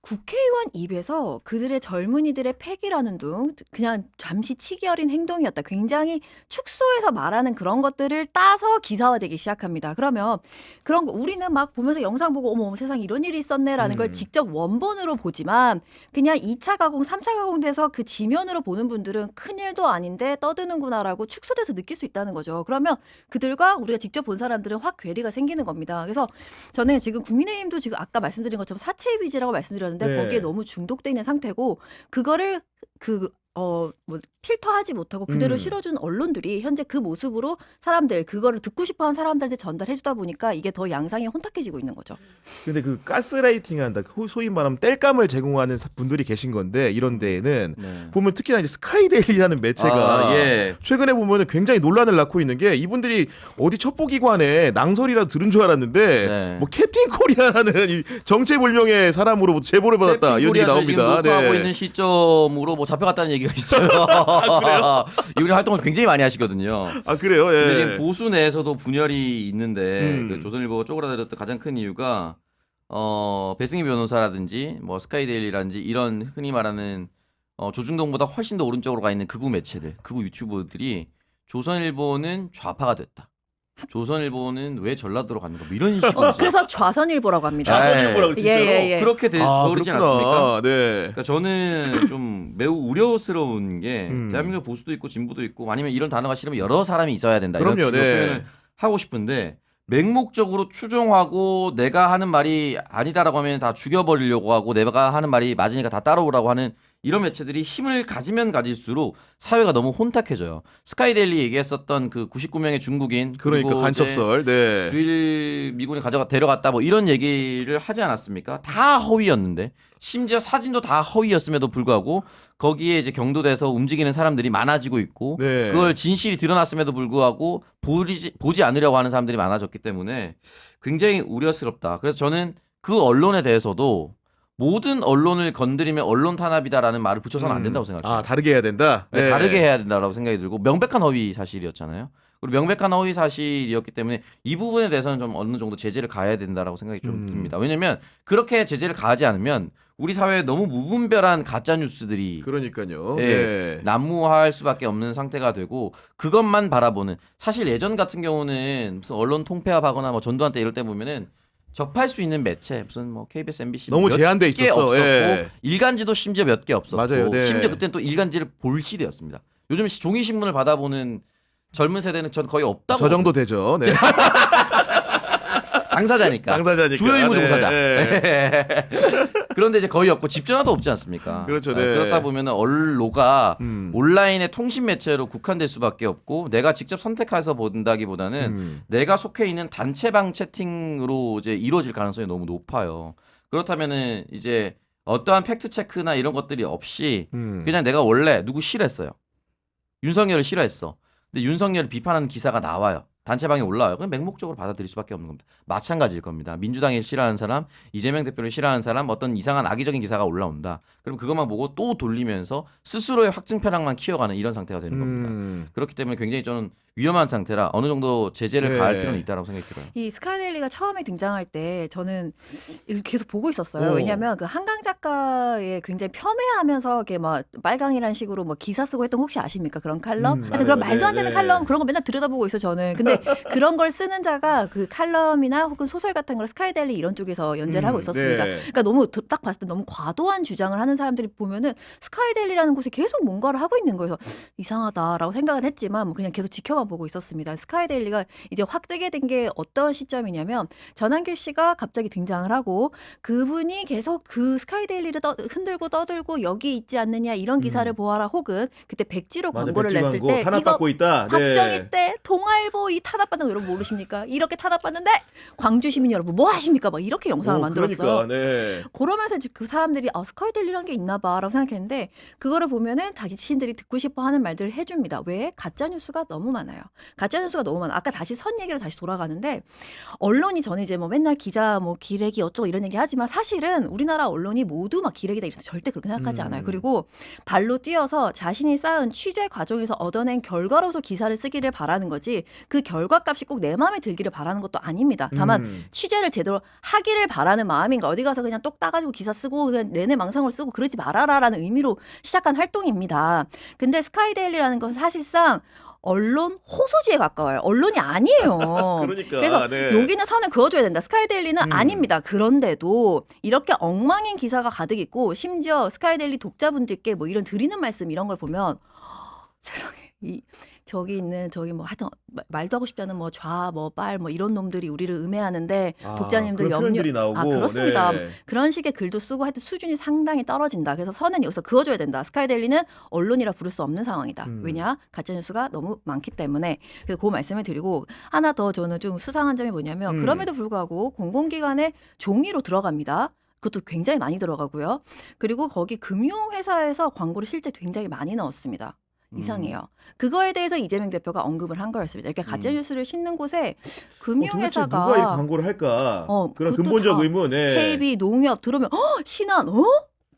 국회의원 입에서 그들의 젊은이들의 패기라는 둥 그냥 잠시 치기 어린 행동이었다. 굉장히 축소해서 말하는 그런 것들을 따서 기사화되기 시작합니다. 그러면 그런 거 우리는 막 보면서 영상 보고 어머 세상에 이런 일이 있었네라는 걸 직접 원본으로 보지만 그냥 2차 가공, 3차 가공돼서 그 지면으로 보는 분들은 큰일도 아닌데 떠드는구나라고 축소돼서 느낄 수 있다는 거죠. 그러면 그들과 우리가 직접 본 사람들은 확 괴리가 생기는 겁니다. 그래서 저는 지금 국민의힘도 지금 아까 말씀드린 것처럼 사채 빚이라고 말씀드렸는데 네. 거기에 너무 중독돼 있는 상태고 그거를 필터하지 못하고 그대로 실어준 언론들이 현재 그 모습으로 사람들 그거를 듣고 싶어하는 사람들한테 전달해주다 보니까 이게 더 양상이 혼탁해지고 있는 거죠. 근데 그 가스라이팅한다. 소위 말하면 땔감을 제공하는 분들이 계신 건데 이런 데에는 네. 보면 특히나 이제 스카이데일리라는 매체가 예. 최근에 보면은 굉장히 논란을 낳고 있는 게 이분들이 어디 첩보기관에 낭설이라도 들은 줄 알았는데 네. 뭐 캡틴 코리아라는 이 정체불명의 사람으로부터 제보를 받았다 이런 얘기 캡틴 코리아 지금 나옵니다. 녹화하고 네. 있는 시점으로 뭐 잡혀갔다는 얘기가 있어요. 이분이 활동을 굉장히 많이 하시거든요. 아 그래요? 근데 예. 지금 보수 내에서도 분열이 있는데 음. 그 조선일보가 쪼그라들었던 가장 큰 이유가 배승희 변호사라든지 뭐 스카이데일리라든지 이런 흔히 말하는 조중동보다 훨씬 더 오른쪽으로 가 있는 극우 매체들, 극우 유튜버들이 조선일보는 좌파가 됐다. 조선일보는 왜 전라도로 갔는가 뭐 이런 식으로 그래서 좌선일보라고 합니다. 좌선일보라고 진짜로. 예. 그렇게 그러지 않았습니까? 네. 그러니까 저는 좀 매우 우려스러운 게 대한민국 보수도 있고 진보도 있고 아니면 이런 단어가 싫으면 여러 사람이 있어야 된다. 그럼요, 이런 네. 표현을 하고 싶은데 맹목적으로 추종하고 내가 하는 말이 아니다라고 하면 다 죽여버리려고 하고 내가 하는 말이 맞으니까 다 따라오라고 하는 이런 매체들이 힘을 가지면 가질수록 사회가 너무 혼탁해져요. 스카이데일리 얘기했었던 그 99명의 중국인 그러니까 그리고 간첩설. 네. 주일 미군이 데려갔다 뭐 이런 얘기를 하지 않았습니까? 다 허위였는데 심지어 사진도 다 허위였음에도 불구하고 거기에 이제 경도돼서 움직이는 사람들이 많아지고 있고 네. 그걸 진실이 드러났음에도 불구하고 보지 않으려고 하는 사람들이 많아졌기 때문에 굉장히 우려스럽다. 그래서 저는 그 언론에 대해서도 모든 언론을 건드리면 언론 탄압이다라는 말을 붙여서는 안 된다고 생각해요. 아 다르게 해야 된다. 네, 다르게 해야 된다라고 생각이 들고 명백한 허위 사실이었잖아요. 그리고 명백한 허위 사실이었기 때문에 이 부분에 대해서는 좀 어느 정도 제재를 가해야 된다라고 생각이 좀 듭니다. 왜냐하면 그렇게 제재를 가하지 않으면 우리 사회에 너무 무분별한 가짜 뉴스들이 그러니까요. 예, 난무할 수밖에 없는 상태가 되고 그것만 바라보는 사실 예전 같은 경우는 무슨 언론 통폐합하거나 뭐 전두환 때 이럴 때 보면은 접할 수 있는 매체 무슨 뭐 KBS, MBC 너무 몇 제한돼 개 있었어. 없었고 예. 일간지도 심지어 몇 개 없었고 맞아요. 네. 심지어 그때는 또 일간지를 볼 시대였습니다. 요즘 종이 신문을 받아보는 젊은 세대는 전 거의 없다고 저 정도 되죠. 네. 당사자니까. 당사자니까. 주요 의무 네. 종사자. 네. 그런데 이제 거의 없고 집 전화도 없지 않습니까? 그렇죠. 네. 그렇다 보면은 언로가 음. 온라인의 통신 매체로 국한될 수밖에 없고 내가 직접 선택해서 본다기보다는 내가 속해 있는 단체방 채팅으로 이제 이루어질 가능성이 너무 높아요. 그렇다면은 이제 어떠한 팩트 체크나 이런 것들이 없이 그냥 내가 원래 누구 싫어했어요. 윤석열을 싫어했어. 근데 윤석열을 비판하는 기사가 나와요. 단체방에 올라와요. 그럼 맹목적으로 받아들일 수밖에 없는 겁니다. 마찬가지일 겁니다. 민주당을 싫어하는 사람, 이재명 대표를 싫어하는 사람, 어떤 이상한 악의적인 기사가 올라온다. 그럼 그것만 보고 또 돌리면서 스스로의 확증 편향만 키워가는 이런 상태가 되는 겁니다. 그렇기 때문에 굉장히 저는 위험한 상태라 어느 정도 제재를 네. 가할 필요는 있다고 생각이 들어요. 이 스카이데일리가 처음에 등장할 때 저는 이거 계속 보고 있었어요. 오. 왜냐하면 그 한강 작가의 굉장히 폄훼하면서 이렇게 막 빨강이라는 식으로 뭐 기사 쓰고 했던 거 혹시 아십니까? 그런 칼럼? 하여튼 그런 알아요. 말도 안 네, 되는 네. 칼럼 그런 거 맨날 들여다보고 있어 저는. 근데 그런 걸 쓰는 자가 그 칼럼이나 혹은 소설 같은 걸 스카이데일리 이런 쪽에서 연재를 하고 있었습니다. 네. 그러니까 너무 딱 봤을 때 너무 과도한 주장을 하는 사람들이 보면은 스카이데일리라는 곳이 계속 뭔가를 하고 있는 거예요. 그래서 이상하다라고 생각은 했지만 뭐 그냥 계속 지켜만 보고 있었습니다. 스카이데일리가 이제 확 뜨게 된 게 어떤 시점이냐면 전한길 씨가 갑자기 등장을 하고 그분이 계속 그 스카이데일리를 흔들고 떠들고 여기 있지 않느냐 이런 기사를 보아라 혹은 그때 백지로 맞아, 광고를 백지 냈을 광고 때 이거 탄압받고 있다. 네. 박정희 때 동아일보 이 탄압받는 거 여러분 모르십니까? 이렇게 탄압받는데 광주 시민 여러분 뭐 하십니까? 막 이렇게 영상을 만들었어요. 그러니까, 네. 그러면서 이제 그 사람들이 스카이데일리란 게 있나 봐라고 생각했는데 그거를 보면은 자신들이 듣고 싶어 하는 말들을 해줍니다. 왜? 가짜뉴스가 너무 많아요. 가짜뉴스가 너무 많아. 아까 다시 선 얘기로 다시 돌아가는데 언론이 저는 이제 뭐 맨날 기자 뭐 기레기 어쩌고 이런 얘기 하지만 사실은 우리나라 언론이 모두 막 기레기다 이래서 절대 그렇게 생각하지 않아요. 그리고 발로 뛰어서 자신이 쌓은 취재 과정에서 얻어낸 결과로서 기사를 쓰기를 바라는 거지 그 결과값이 꼭 내 마음에 들기를 바라는 것도 아닙니다. 다만 취재를 제대로 하기를 바라는 마음인가 어디 가서 그냥 똑 따가지고 기사 쓰고 그냥 내내 망상을 쓰고 그러지 말아라라는 의미로 시작한 활동입니다. 근데 스카이데일리라는 건 사실상 언론 호소지에 가까워요. 언론이 아니에요. 그러니까, 그래서 네. 여기는 선을 그어줘야 된다. 스카이데일리는 아닙니다. 그런데도 이렇게 엉망인 기사가 가득 있고 심지어 스카이데일리 독자분들께 뭐 이런 드리는 말씀 이런 걸 보면 세상에 저기 있는 저기 뭐 하여튼 말도 하고 싶지 않은 뭐 좌 뭐 빨 뭐 이런 놈들이 우리를 음해하는데 독자님들 그런 표현들이 나오고. 그렇습니다. 네. 그런 식의 글도 쓰고 하여튼 수준이 상당히 떨어진다. 그래서 선은 여기서 그어줘야 된다. 스카이데일리는 언론이라 부를 수 없는 상황이다. 왜냐? 가짜뉴스가 너무 많기 때문에. 그래서 그 말씀을 드리고 하나 더 저는 좀 수상한 점이 뭐냐면 그럼에도 불구하고 공공기관에 종이로 들어갑니다. 그것도 굉장히 많이 들어가고요. 그리고 거기 금융회사에서 광고를 실제 굉장히 많이 넣었습니다. 이상해요. 그거에 대해서 이재명 대표가 언급을 한 거였습니다. 이렇게 가짜뉴스를 싣는 곳에 도대체 금융회사가 누가 이 광고를 할까? 그런 그것도 근본적 다 의문. 네. KB, 농협 들어오면 신한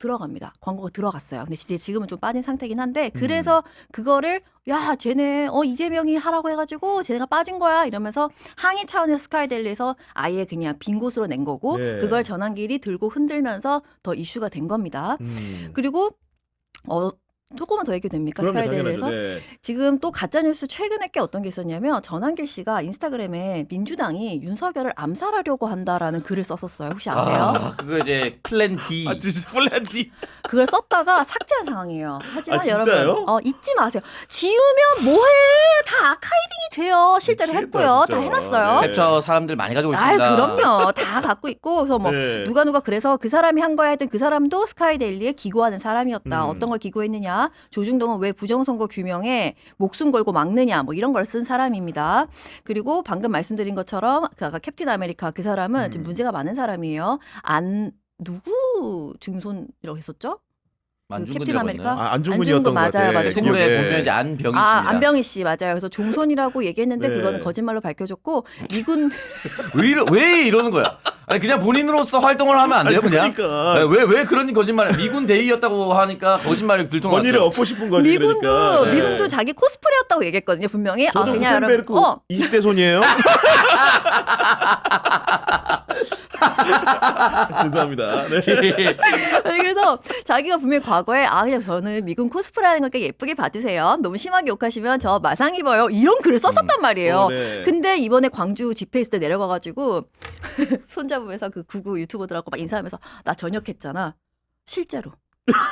들어갑니다. 광고가 들어갔어요. 근데 지금은 좀 빠진 상태긴 한데 그래서 그거를 야 쟤네 이재명이 하라고 해가지고 쟤네가 빠진 거야 이러면서 항의 차원에서 스카이데일리에서 아예 그냥 빈 곳으로 낸 거고 네. 그걸 전환길이 들고 흔들면서 더 이슈가 된 겁니다. 그리고 조금만 더 얘기해도 됩니까? 그럼요, 스카이데일리에서 당연하죠. 네. 지금 또 가짜뉴스 최근에 게 어떤 게 있었냐면 전한길 씨가 인스타그램에 민주당이 윤석열을 암살하려고 한다라는 글을 썼었어요. 혹시 아세요? 그거 이제 플랜 D. 진짜 플랜디. 그걸 썼다가 삭제한 상황이에요. 하지만 진짜요? 여러분 잊지 마세요. 지우면 뭐해? 다 아카이빙이 돼요. 실제로 미치겠다, 했고요. 진짜. 다 해놨어요. 네. 캡처 사람들 많이 가지고 아유 있습니다. 그럼요. 다 갖고 있고 그래서 뭐 네. 누가 그래서 그 사람이 한 거야 했던 그 사람도 스카이데일리에 기고하는 사람이었다. 어떤 걸 기고했느냐? 조중동은 왜 부정선거 규명에 목숨 걸고 막느냐? 뭐 이런 걸 쓴 사람입니다. 그리고 방금 말씀드린 것처럼 그 아까 캡틴 아메리카 그 사람은 지금 문제가 많은 사람이에요. 누구 증손이라고 했었죠? 캡틴 아메리카? 안중근이었던 것 맞아요, 같아요. 맞아요. 동물의 기억에. 본명이 이제 안병희 씨입니다. 안병희 씨 맞아요. 그래서 종손이라고 얘기했는데 네. 그거는 거짓말로 밝혀졌고 미군 왜 이러는 거야? 아니 그냥 본인으로서 활동을 하면 안 돼요 그냥? 그러니까. 왜 그런 거짓말을 미군 대위였다고 하니까 거짓말을 들통났죠. 권위를 얻고 싶은 거지. 미군도 그러니까. 네. 미군도 자기 코스프레였다고 얘기했거든요 분명히. 저도 그냥 구텐베르크 여러분 20대 손이에요. 죄송합니다. 네. 아니, 그래서 자기가 분명히 과거에 그냥 저는 미군 코스프레하는 거니까 예쁘게 봐주세요. 너무 심하게 욕하시면 저 마상 입어요. 이런 글을 썼었단 말이에요. 네. 근데 이번에 광주 집회 있을 때 내려가가지고 손잡으면서 그 구구 유튜버들하고 막 인사하면서 나 전역했잖아. 실제로.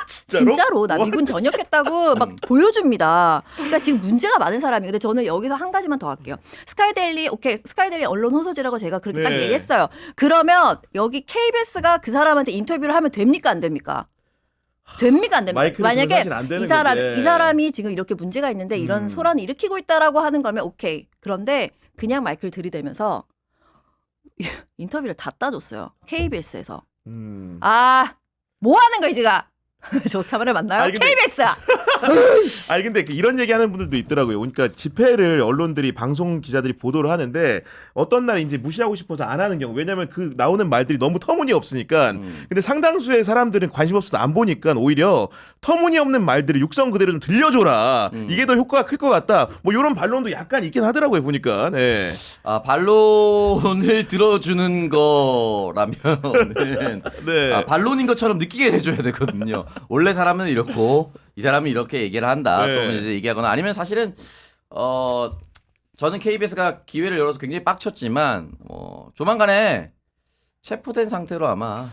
진짜로 나 미군 전역했다고 막 보여줍니다. 그러니까 지금 문제가 많은 사람이. 근데 저는 여기서 한 가지만 더 할게요. 스카이데일리 오케이 스카이데일리 언론 호소지라고 제가 그렇게 딱 네. 얘기했어요. 그러면 여기 KBS가 그 사람한테 인터뷰를 하면 됩니까 안 됩니까? 됩니까 안 됩니까? 마이크를 만약에 사실 안 되는 거지. 이 사람이 지금 이렇게 문제가 있는데 이런 소란을 일으키고 있다라고 하는 거면 오케이. 그런데 그냥 마이크를 들이대면서 인터뷰를 다 따줬어요. KBS에서. 아, 뭐 하는 거야, 지가? 저 카메라 맞나요? 아니, 근데- KBS야. 아니 근데 이런 얘기하는 분들도 있더라고요. 그러니까 집회를 언론들이 방송 기자들이 보도를 하는데 어떤 날 이제 무시하고 싶어서 안 하는 경우. 왜냐면 그 나오는 말들이 너무 터무니없으니까. 근데 상당수의 사람들은 관심 없어서 안 보니까 오히려 터무니없는 말들을 육성 그대로 좀 들려줘라. 이게 더 효과가 클 것 같다. 뭐 이런 반론도 약간 있긴 하더라고요. 보니까. 네. 아, 반론을 들어주는 거라면은 네. 아, 반론인 것처럼 느끼게 해줘야 되거든요. 원래 사람은 이렇고 이 사람은 이렇게 얘기를 한다. 네. 또 이제 얘기하거나 아니면 사실은 저는 KBS가 기회를 열어서 굉장히 빡쳤지만 조만간에 체포된 상태로 아마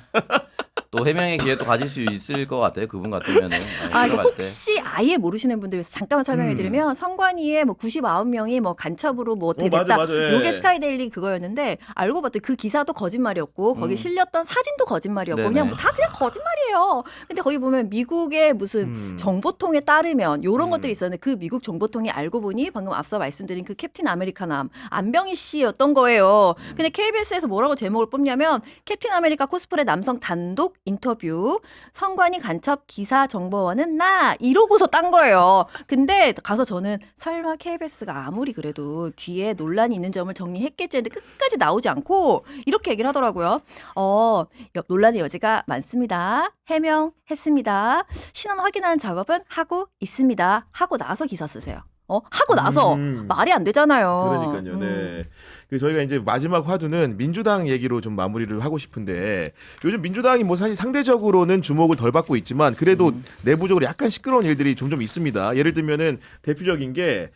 또 해명의 기회 또 가질 수 있을 것 같아요. 그분 같으면은. 아, 이거 들어갈 때. 혹시 아예 모르시는 분들 위해서 잠깐만 설명해 드리면 선관위에 뭐 99명이 뭐 간첩으로 뭐 어떻게 맞아, 됐다. 맞아, 예. 요게 스카이데일리 그거였는데 알고 봤더니 그 기사도 거짓말이었고 거기 실렸던 사진도 거짓말이었고 네네. 그냥 다 그냥 거짓말이에요. 근데 거기 보면 미국의 무슨 정보통에 따르면 요런 것들이 있었는데 그 미국 정보통이 알고 보니 방금 앞서 말씀드린 그 캡틴 아메리카남 안병희 씨였던 거예요. 근데 KBS에서 뭐라고 제목을 뽑냐면 캡틴 아메리카 코스프레 남성 단독 인터뷰 선관위 간첩 기사 정보원은 나 이러고서 딴 거예요. 근데 가서 저는 설마 KBS가 아무리 그래도 뒤에 논란이 있는 점을 정리했겠지 했는데 끝까지 나오지 않고 이렇게 얘기를 하더라고요. 논란의 여지가 많습니다. 해명했습니다. 신원 확인하는 작업은 하고 있습니다. 하고 나서 기사 쓰세요. 하고 나서 말이 안 되잖아요. 그러니까요. 네. 그 저희가 이제 마지막 화두는 민주당 얘기로 좀 마무리를 하고 싶은데 요즘 민주당이 뭐 사실 상대적으로는 주목을 덜 받고 있지만 그래도 내부적으로 약간 시끄러운 일들이 종종 있습니다. 예를 들면은 대표적인 게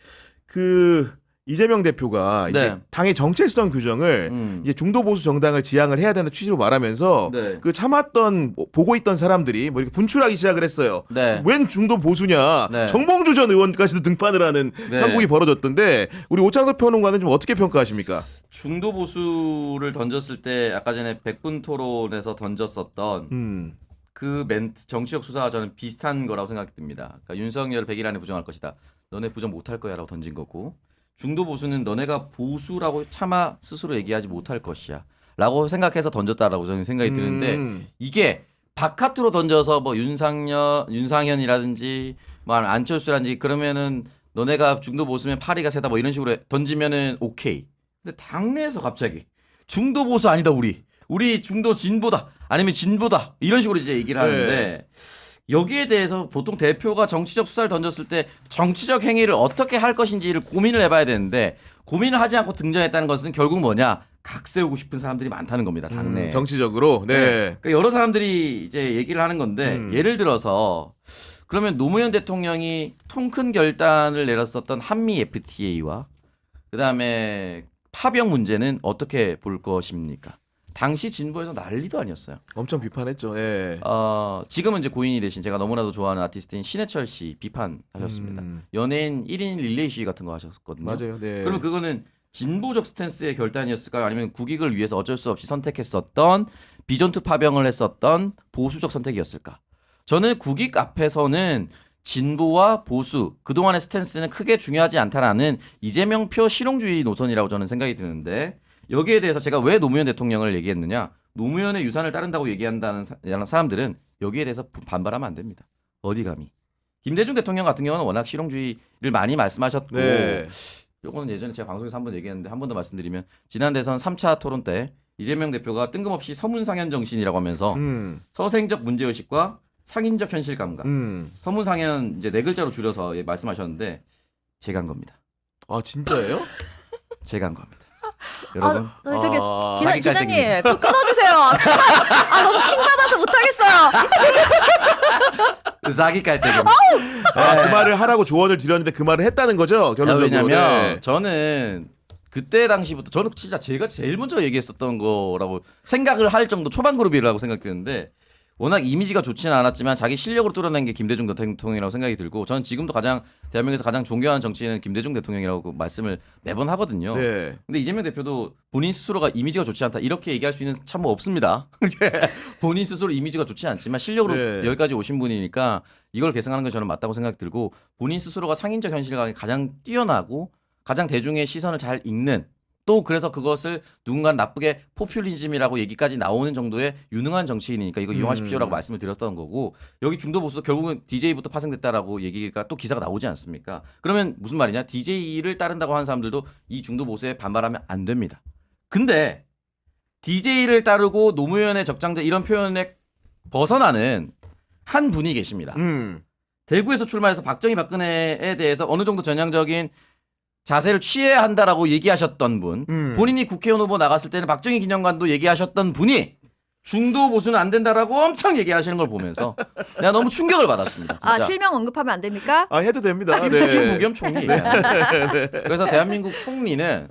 이재명 대표가 이제 네. 당의 정체성 규정을 이제 중도 보수 정당을 지향을 해야 된다는 취지로 말하면서 네. 그 참았던 보고 있던 사람들이 뭐 이렇게 분출하기 시작을 했어요. 네. 웬 중도 보수냐? 네. 정봉주 전 의원까지도 등판을 하는 네. 한국이 벌어졌던데 우리 오창석 평론가는 좀 어떻게 평가하십니까? 중도 보수를 던졌을 때 아까 전에 백분 토론에서 던졌었던 그 멘트 정치적 수사와 저는 비슷한 거라고 생각이 듭니다. 그러니까 윤석열 100일 안에 부정할 것이다. 너네 부정 못할 거야라고 던진 거고 중도 보수는 너네가 보수라고 차마 스스로 얘기하지 못할 것이야 라고 생각해서 던졌다라고 저는 생각이 드는데 이게 바깥으로 던져서 뭐 윤상현이라든지 뭐 안철수라든지 그러면은 너네가 중도 보수면 파리가 세다 뭐 이런 식으로 던지면은 오케이. 근데 당내에서 갑자기 중도 보수 아니다 우리 중도 진보다 아니면 진보다 이런 식으로 이제 얘기를 하는데 여기에 대해서 보통 대표가 정치적 수사를 던졌을 때 정치적 행위를 어떻게 할 것인지를 고민을 해봐야 되는데 고민을 하지 않고 등장했다는 것은 결국 뭐냐 각 세우고 싶은 사람들이 많다는 겁니다 당내. 정치적으로. 네. 그러니까 여러 사람들이 이제 얘기를 하는 건데 예를 들어서 그러면 노무현 대통령이 통 큰 결단을 내렸었던 한미 FTA와 그다음에 파병 문제는 어떻게 볼 것입니까? 당시 진보에서 난리도 아니었어요. 엄청 비판했죠. 예. 지금은 이제 고인이 되신 제가 너무나도 좋아하는 아티스트인 신해철 씨 비판하셨습니다. 연예인 1인 릴레이 시위 같은 거 하셨거든요. 맞아요. 네. 그러면 그거는 진보적 스탠스의 결단이었을까요? 아니면 국익을 위해서 어쩔 수 없이 선택했었던 비전투 파병을 했었던 보수적 선택이었을까? 저는 국익 앞에서는 진보와 보수 그동안의 스탠스는 크게 중요하지 않다라는 이재명표 실용주의 노선이라고 저는 생각이 드는데 여기에 대해서 제가 왜 노무현 대통령을 얘기했느냐 노무현의 유산을 따른다고 얘기한다는 사람들은 여기에 대해서 반발하면 안 됩니다. 어디 감히. 김대중 대통령 같은 경우는 워낙 실용주의를 많이 말씀하셨고 네. 요거는 예전에 제가 방송에서 한번 얘기했는데 한 번 더 말씀드리면 지난 대선 3차 토론 때 이재명 대표가 뜬금없이 서문상현 정신이라고 하면서 서생적 문제의식과 상인적 현실 감각 서문상현 이제 네 글자로 줄여서 말씀하셨는데 제가 한 겁니다. 아 진짜예요? 제가 한 겁니다. 여러분 저기 사기 기자님 깔때기입니다. 좀 끊어주세요. 너무 킹 받아서 못하겠어요. 사기 깔때기입니다. 그 말을 하라고 조언을 드렸는데 그 말을 했다는 거죠? 결론적으로. 왜냐면 네. 저는 그때 당시부터 저는 진짜 제가 제일 먼저 얘기했었던 거라고 생각을 할 정도 초반 그룹이라고 생각되는데 워낙 이미지가 좋지는 않았지만 자기 실력으로 뚫어낸 게 김대중 대통령이라고 생각이 들고 저는 지금도 대한민국에서 가장 존경하는 정치인은 김대중 대통령이라고 말씀을 매번 하거든요. 네. 근데 이재명 대표도 본인 스스로가 이미지가 좋지 않다 이렇게 얘기할 수 있는 참모 없습니다. 본인 스스로 이미지가 좋지 않지만 실력으로 네. 여기까지 오신 분이니까 이걸 계승하는 게 저는 맞다고 생각이 들고 본인 스스로가 상인적 현실감이 가장 뛰어나고 가장 대중의 시선을 잘 읽는 또 그래서 그것을 누군가 나쁘게 포퓰리즘이라고 얘기까지 나오는 정도의 유능한 정치인이니까 이거 이용하십시오라고 말씀을 드렸던 거고 여기 중도 보수도 결국은 DJ부터 파생됐다라고 얘기가 또 기사가 나오지 않습니까? 그러면 무슨 말이냐? DJ를 따른다고 하는 사람들도 이 중도 보수에 반발하면 안 됩니다. 근데 DJ를 따르고 노무현의 적장자 이런 표현에 벗어나는 한 분이 계십니다. 대구에서 출마해서 박정희 박근혜에 대해서 어느 정도 전향적인 자세를 취해야 한다라고 얘기하셨던 분, 본인이 국회의원 후보 나갔을 때는 박정희 기념관도 얘기하셨던 분이 중도 보수는 안 된다라고 엄청 얘기하시는 걸 보면서 내가 너무 충격을 받았습니다. 진짜. 아 실명 언급하면 안 됩니까? 아 해도 됩니다. 김부겸 총리. 그래서 대한민국 총리는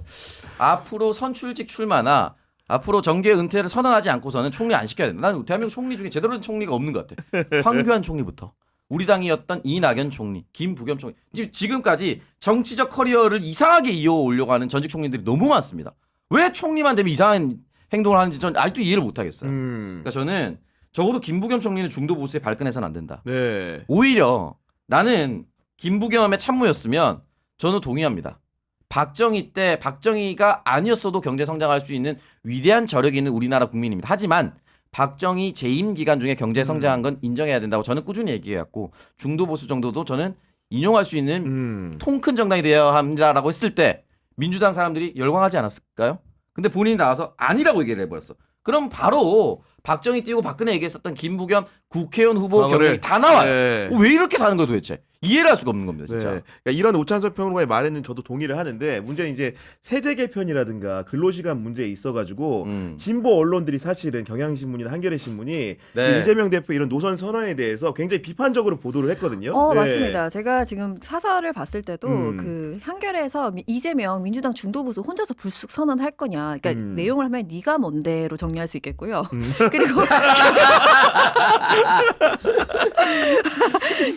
앞으로 선출직 출마나 앞으로 정계 은퇴를 선언하지 않고서는 총리 안 시켜야 된다. 나는 대한민국 총리 중에 제대로 된 총리가 없는 것 같아. 황교안 총리부터. 우리 당이었던 이낙연 총리, 김부겸 총리. 지금까지 정치적 커리어를 이상하게 이어오려고 하는 전직 총리들이 너무 많습니다. 왜 총리만 되면 이상한 행동을 하는지 전 아직도 이해를 못하겠어요. 그러니까 저는 적어도 김부겸 총리는 중도 보수에 발끈해서는 안 된다. 네. 오히려 나는 김부겸의 참모였으면 저는 동의합니다. 박정희 때 박정희가 아니었어도 경제 성장할 수 있는 위대한 저력이 있는 우리나라 국민입니다. 하지만 박정희 재임 기간 중에 경제 성장한 건 인정해야 된다고 저는 꾸준히 얘기해왔고 중도 보수 정도도 저는 인용할 수 있는 통 큰 정당이 되어야 합니다라고 했을 때 민주당 사람들이 열광하지 않았을까요? 근데 본인이 나와서 아니라고 얘기를 해버렸어. 그럼 바로 박정희 띄우고 박근혜 얘기했었던 김부겸 국회의원 후보 경력이 다 나와요. 네. 왜 이렇게 사는 거야 도대체? 이해를 할 수가 없는 겁니다, 진짜. 네. 그러니까 이런 오찬석 평론가의 말에는 저도 동의를 하는데 문제는 이제 세제 개편이라든가 근로시간 문제에 있어가지고 진보 언론들이 사실은 경향신문이나 한겨레신문이 네. 이재명 대표 이런 노선 선언에 대해서 굉장히 비판적으로 보도를 했거든요. 네. 맞습니다. 제가 지금 사설을 봤을 때도 그 한겨레에서 이재명 민주당 중도보수 혼자서 불쑥 선언할 거냐. 그러니까 내용을 하면 네가 뭔데로 정리할 수 있겠고요. 그리고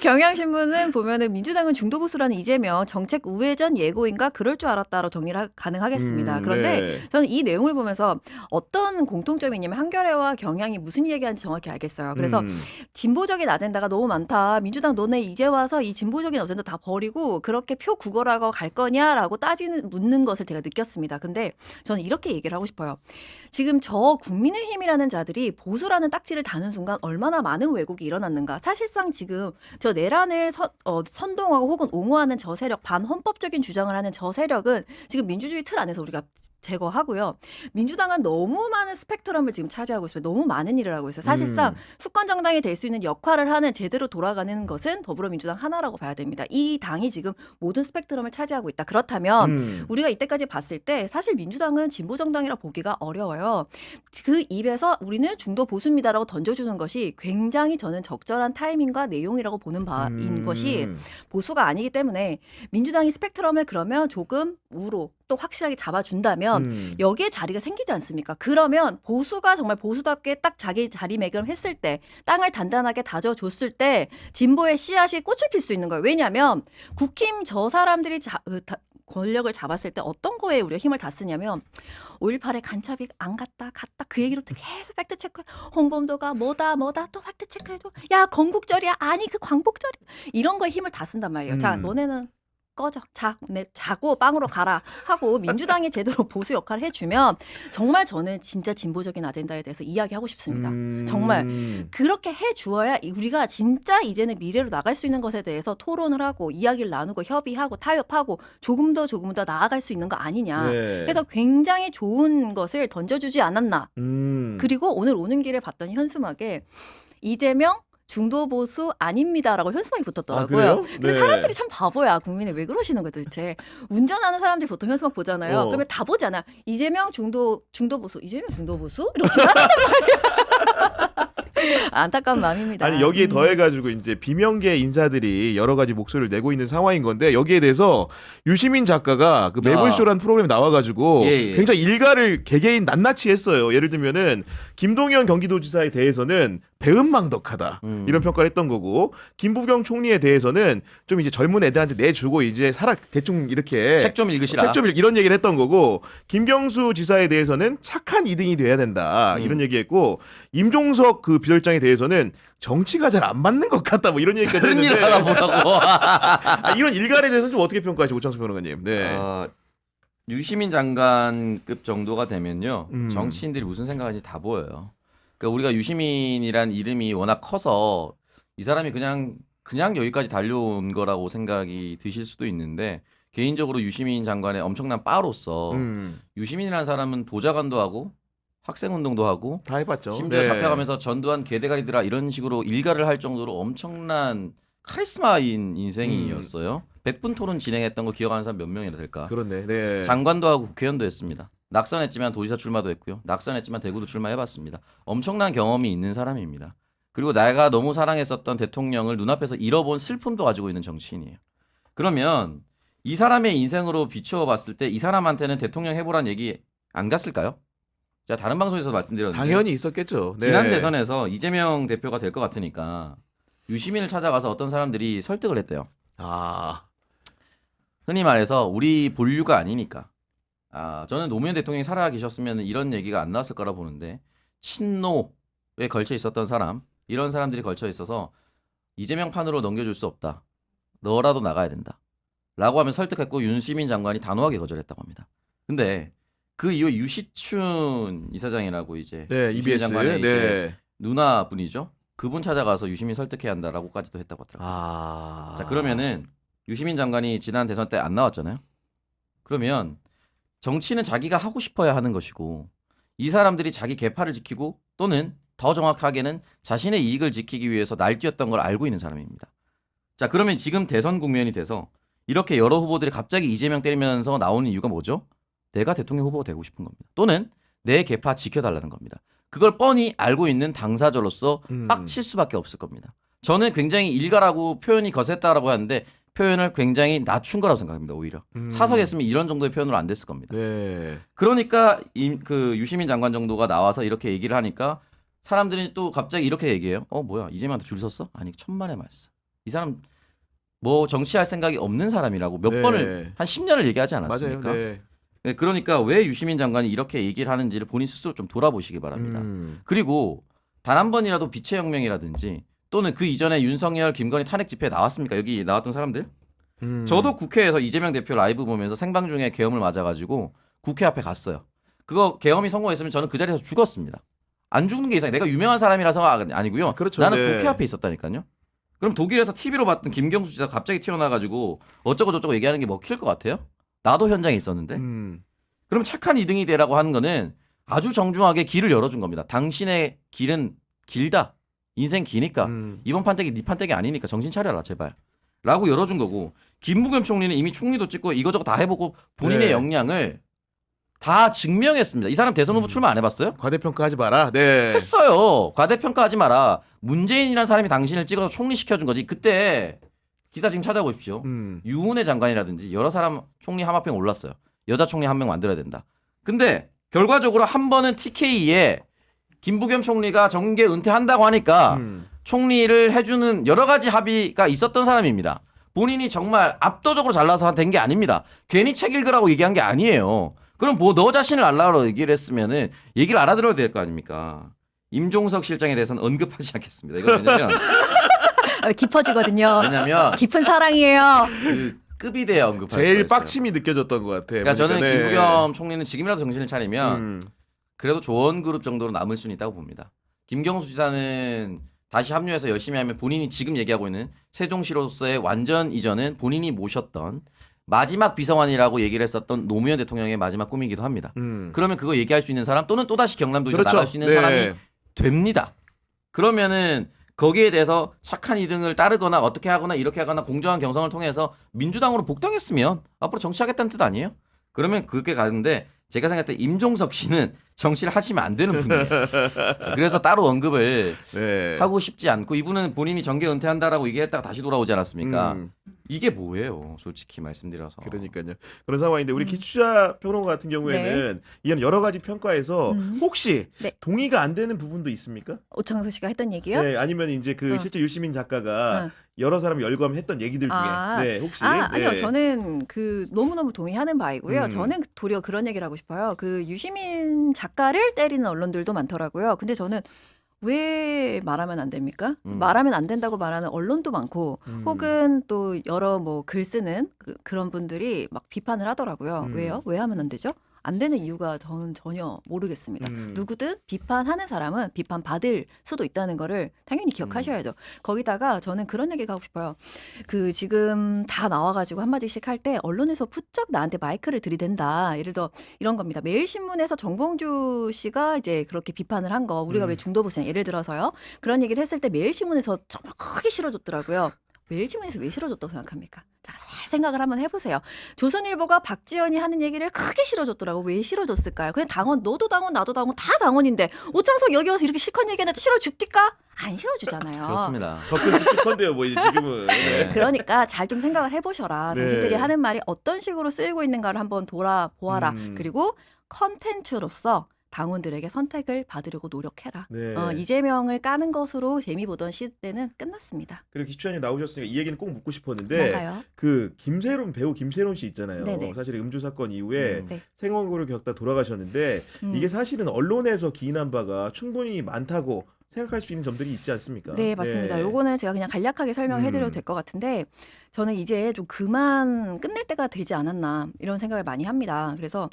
경향신문은 보면은 민주당은 중도보수라는 이재명 정책 우회전 예고인가 그럴 줄 알았다로 정리를 가능하겠습니다. 그런데 네. 저는 이 내용을 보면서 어떤 공통점이 있냐면 한겨레와 경향이 무슨 얘기하는지 정확히 알겠어요. 그래서 진보적인 아젠다가 너무 많다. 민주당 너네 이제 와서 이 진보적인 아젠다 다 버리고 그렇게 표 구걸하고 갈 거냐라고 묻는 것을 제가 느꼈습니다. 근데 저는 이렇게 얘기를 하고 싶어요. 지금 저 국민의힘이라는 자들이 보수라는 딱지를 다는 순간 얼마나 많은 왜곡이 일어났는가. 사실상 지금 저 내란을 선동하고 혹은 옹호하는 저 세력, 반헌법적인 주장을 하는 저 세력은 지금 민주주의 틀 안에서 우리가 제거하고요. 민주당은 너무 많은 스펙트럼을 지금 차지하고 있어요. 너무 많은 일을 하고 있어요. 사실상 수권 정당이 될 수 있는 역할을 하는 제대로 돌아가는 것은 더불어민주당 하나라고 봐야 됩니다. 이 당이 지금 모든 스펙트럼을 차지하고 있다. 그렇다면 우리가 이때까지 봤을 때 사실 민주당은 진보 정당이라 보기가 어려워요. 그 입에서 우리는 중도 보수입니다라고 던져주는 것이 굉장히 저는 적절한 타이밍과 내용이라고 보는 바인 것이 보수가 아니기 때문에 민주당이 스펙트럼을 그러면 조금 우로 또 확실하게 잡아준다면 여기에 자리가 생기지 않습니까? 그러면 보수가 정말 보수답게 딱 자기 자리매김을 했을 때 땅을 단단하게 다져줬을 때 진보의 씨앗이 꽃을 필 수 있는 거예요. 왜냐하면 국힘 저 사람들이 권력을 잡았을 때 어떤 거에 우리가 힘을 다 쓰냐면 5.18에 간첩이 안 갔다 그 얘기로부터 계속 팩트체크 홍범도가 뭐다 또 팩트체크해줘. 야 건국절이야 아니 그 광복절이야. 이런 거에 힘을 다 쓴단 말이에요. 자 너네는 꺼져. 자고 빵으로 가라 하고 민주당이 제대로 보수 역할을 해주면 정말 저는 진짜 진보적인 아젠다에 대해서 이야기하고 싶습니다. 정말 그렇게 해주어야 우리가 진짜 이제는 미래로 나갈 수 있는 것에 대해서 토론을 하고 이야기를 나누고 협의하고 타협하고 조금 더 나아갈 수 있는 거 아니냐. 네. 그래서 굉장히 좋은 것을 던져주지 않았나. 그리고 오늘 오는 길에 봤더니 현수막에 이재명 중도 보수 아닙니다라고 현수막이 붙었더라고요. 아, 근데 네. 사람들이 참 바보야. 국민이 왜 그러시는 거예요 도대체. 운전하는 사람들이 보통 현수막 보잖아요. 그러면 다 보잖아. 이재명 중도 보수. 이재명 중도 보수? 이러고 지나간단 말이야. 안타까운 마음입니다. 아니 여기에 더해가지고 이제 비명계 인사들이 여러 가지 목소리를 내고 있는 상황인 건데 여기에 대해서 유시민 작가가 그 매불쇼라는 프로그램에 나와가지고 예. 굉장히 일가를 개개인 낱낱이 했어요. 예를 들면은 김동연 경기도지사에 대해서는 배은망덕하다 이런 평가를 했던 거고 김부겸 총리에 대해서는 좀 이제 젊은 애들한테 내주고 이제 대충 이렇게 책 좀 읽으시라. 이런 얘기를 했던 거고 김경수 지사에 대해서는 착한 2등이 돼야 된다 이런 얘기했고 임종석 그 비서실장에 대해서는 정치가 잘 안 맞는 것 같다 뭐 이런 얘기까지 다른 일 했는데 하나 보라고. 이런 일갈에 대해서는 좀 어떻게 평가하시고 오창석 변호사님? 네. 유시민 장관급 정도가 되면요 음. 정치인들이 무슨 생각하는지 다 보여요. 그러니까 우리가 유시민이란 이름이 워낙 커서 이 사람이 그냥 여기까지 달려온 거라고 생각이 드실 수도 있는데 개인적으로 유시민 장관의 엄청난 빠로서 유시민이라는 사람은 보좌관도 하고 학생운동도 하고 다 해봤죠. 심지어 네. 잡혀가면서 전두환 개대가리들아 이런 식으로 일가를 할 정도로 엄청난 카리스마인 인생이었어요. 100분 토론 진행했던 거 기억하는 사람 몇 명이나 될까? 그렇네. 네. 장관도 하고 국회의원도 했습니다. 낙선했지만 도지사 출마도 했고요. 낙선했지만 대구도 출마해봤습니다. 엄청난 경험이 있는 사람입니다. 그리고 내가 너무 사랑했었던 대통령을 눈앞에서 잃어본 슬픔도 가지고 있는 정치인이에요. 그러면 이 사람의 인생으로 비추어 봤을 때 이 사람한테는 대통령 해보란 얘기 안 갔을까요? 제가 다른 방송에서 말씀드렸는데 당연히 있었겠죠. 네. 지난 대선에서 이재명 대표가 될 것 같으니까 유시민을 찾아가서 어떤 사람들이 설득을 했대요. 흔히 말해서 우리 본류가 아니니까. 저는 노무현 대통령이 살아 계셨으면 이런 얘기가 안 나왔을 거라 보는데 친노에 걸쳐 있었던 사람 이런 사람들이 걸쳐 있어서 이재명 판으로 넘겨줄 수 없다. 너라도 나가야 된다. 라고 하면 설득했고 윤시민 장관이 단호하게 거절했다고 합니다. 근데 그 이후에 유시춘 이사장이라고 이제 네, 유시민 EBS. 장관의 이제 네. 누나 분이죠. 그분 찾아가서 유시민 설득해야 한다라고까지도 했다고 하더라고요. 자 그러면은 유시민 장관이 지난 대선 때 안 나왔잖아요. 그러면 정치는 자기가 하고 싶어야 하는 것이고 이 사람들이 자기 계파를 지키고 또는 더 정확하게는 자신의 이익을 지키기 위해서 날뛰었던 걸 알고 있는 사람입니다. 자 그러면 지금 대선 국면이 돼서 이렇게 여러 후보들이 갑자기 이재명 때리면서 나오는 이유가 뭐죠? 내가 대통령 후보가 되고 싶은 겁니다. 또는 내 계파 지켜달라는 겁니다. 그걸 뻔히 알고 있는 당사자로서 빡칠 수밖에 없을 겁니다. 저는 굉장히 일가라고 표현이 거셌다라고 하는데 표현을 굉장히 낮춘 거라고 생각합니다. 오히려 사석했으면 이런 정도의 표현으로 안 됐을 겁니다. 네. 그러니까 그 유시민 장관 정도가 나와서 이렇게 얘기를 하니까 사람들이 또 갑자기 이렇게 얘기해요. 뭐야 이재명한테 줄 섰어? 아니 천만의 말씀. 이 사람 뭐 정치할 생각이 없는 사람이라고 몇 네. 번을 한 10년을 얘기하지 않았습니까? 맞아요. 네. 네, 그러니까 왜 유시민 장관이 이렇게 얘기를 하는지를 본인 스스로 좀 돌아보시기 바랍니다. 그리고 단 한 번이라도 빛의 혁명이라든지 또는 그 이전에 윤석열, 김건희 탄핵 집회에 나왔습니까? 여기 나왔던 사람들? 저도 국회에서 이재명 대표 라이브 보면서 생방 중에 계엄을 맞아가지고 국회 앞에 갔어요. 그거 계엄이 성공했으면 저는 그 자리에서 죽었습니다. 안 죽는 게 이상해. 내가 유명한 사람이라서 아니고요. 그렇죠. 나는 네. 국회 앞에 있었다니까요. 그럼 독일에서 TV로 봤던 김경수 지사 갑자기 튀어나와가지고 어쩌고 저쩌고 얘기하는 게 먹힐 것 같아요? 나도 현장에 있었는데. 그럼 착한 2등이 되라고 하는 거는 아주 정중하게 길을 열어준 겁니다. 당신의 길은 길다. 인생 기니까. 이번 판때기 네 판때기 아니니까 정신 차려라 제발. 라고 열어준 거고 김부겸 총리는 이미 총리도 찍고 이거저거 다 해보고 본인의 네. 역량을 다 증명했습니다. 이 사람 대선 후보 출마 안 해봤어요? 과대평가하지 마라. 네. 했어요. 과대평가하지 마라. 문재인이라는 사람이 당신을 찍어서 총리 시켜준 거지. 그때 기사 지금 찾아보십시오. 유은혜 장관이라든지 여러 사람 총리 하마평 올랐어요. 여자 총리 한 명 만들어야 된다. 근데 결과적으로 한 번은 TK에 김부겸 총리가 정계 은퇴한다고 하니까 총리를 해주는 여러 가지 합의가 있었던 사람입니다. 본인이 정말 압도적으로 잘나서 된 게 아닙니다. 괜히 책 읽으라고 얘기한 게 아니에요. 그럼 뭐 너 자신을 알라고 얘기를 했으면은 얘기를 알아들어야 될 거 아닙니까? 임종석 실장에 대해서는 언급하지 않겠습니다. 이거 왜냐면 깊어지거든요. 왜냐면 깊은 사랑이에요. 그 급이 돼야 언급할 수가 제일 있어요. 빡침이 느껴졌던 것 같아요. 그러니까 저는 네. 김부겸 총리는 지금이라도 정신을 차리면 그래도 조언그룹 정도로 남을 수는 있다고 봅니다. 김경수 지사는 다시 합류해서 열심히 하면 본인이 지금 얘기하고 있는 세종시로서의 완전 이전은 본인이 모셨던 마지막 비서관이라고 얘기를 했었던 노무현 대통령의 마지막 꿈이기도 합니다. 그러면 그거 얘기할 수 있는 사람 또는 또다시 경남도에서 그렇죠. 나갈 수 있는 네. 사람이 됩니다. 그러면은 거기에 대해서 착한 2등을 따르거나 어떻게 하거나 이렇게 하거나 공정한 경선을 통해서 민주당으로 복당했으면 앞으로 정치하겠다는 뜻 아니에요? 그러면 그렇게 가는데 제가 생각할 때 임종석 씨는 정치를 하시면 안 되는 분이에요. 그래서 따로 언급을 네. 하고 싶지 않고 이분은 본인이 정계 은퇴한다라고 얘기했다가 다시 돌아오지 않았습니까? 이게 뭐예요? 솔직히 말씀드려서. 그러니까요. 그런 상황인데 우리 기초자 평론가 같은 경우에는 이런 여러 가지 평가에서 혹시 네. 동의가 안 되는 부분도 있습니까? 오창석 씨가 했던 얘기요? 네, 아니면 이제 그 실제 유시민 작가가 여러 사람 열거했던 얘기들 중에 네, 혹시 아니요. 네. 저는 그 너무너무 동의하는 바이고요. 저는 도리어 그런 얘기를 하고 싶어요. 그 유시민 작가를 때리는 언론들도 많더라고요. 근데 저는 왜 말하면 안 됩니까? 말하면 안 된다고 말하는 언론도 많고 혹은 또 여러 뭐 글 쓰는 그런 분들이 막 비판을 하더라고요. 왜요? 왜 하면 안 되죠? 안 되는 이유가 저는 전혀 모르겠습니다. 누구든 비판하는 사람은 비판받을 수도 있다는 거를 당연히 기억하셔야죠. 거기다가 저는 그런 얘기 하고 싶어요. 그 지금 다 나와가지고 한마디씩 할 때 언론에서 부쩍 나한테 마이크를 들이댄다. 예를 들어 이런 겁니다. 매일신문에서 정봉주 씨가 이제 그렇게 비판을 한 거 우리가 왜 중도부시냐 예를 들어서요. 그런 얘기를 했을 때 매일신문에서 정말 크게 실어줬더라고요. 매일신문에서 왜 실어줬다고 생각합니까? 자, 잘 생각을 한번 해보세요. 조선일보가 박지원이 하는 얘기를 크게 실어줬더라고. 왜 실어줬을까요? 그냥 당원, 너도 당원, 나도 당원, 다 당원인데 오창석 여기 와서 이렇게 실컷 얘기하는데 실어줍니까? 안 실어주잖아요. 그렇습니다. 겉은 씩씩한데요, 뭐 이제 지금은. 네. 그러니까 잘 좀 생각을 해보셔라. 네. 당신들이 하는 말이 어떤 식으로 쓰이고 있는가를 한번 돌아보아라. 그리고 컨텐츠로서 당원들에게 선택을 받으려고 노력해라. 네. 이재명을 까는 것으로 재미 보던 시대는 끝났습니다. 그리고 기초자님 나오셨으니까 이 얘기는 꼭 묻고 싶었는데 뭔가요? 그 배우 김세론 씨 있잖아요. 네네. 사실 음주 사건 이후에 네. 생원고를 겪다 돌아가셨는데 이게 사실은 언론에서 기인한 바가 충분히 많다고 생각할 수 있는 점들이 있지 않습니까? 네, 맞습니다. 요거는 제가 그냥 간략하게 설명해드려도 될 것 같은데 저는 이제 좀 그만 끝낼 때가 되지 않았나 이런 생각을 많이 합니다. 그래서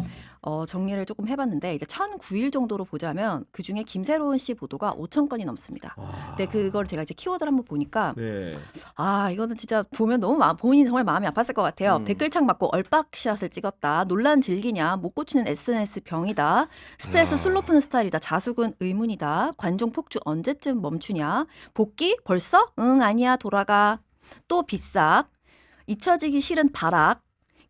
정리를 조금 해봤는데 이제 1,009일 정도로 보자면 그중에 김세론 씨 보도가 5,000건이 넘습니다. 근데 그걸 제가 이제 키워드를 한번 보니까 네. 이거는 진짜 보면 너무 본인이 정말 마음이 아팠을 것 같아요. 댓글창 맞고 얼빡샷을 찍었다. 논란 즐기냐. 못 고치는 SNS 병이다. 스트레스 술로 푸는 스타일이다. 자숙은 의문이다. 관종 폭주 언제쯤 멈추냐. 복귀? 벌써? 응 아니야 돌아가. 또 비싹. 잊혀지기 싫은 발악.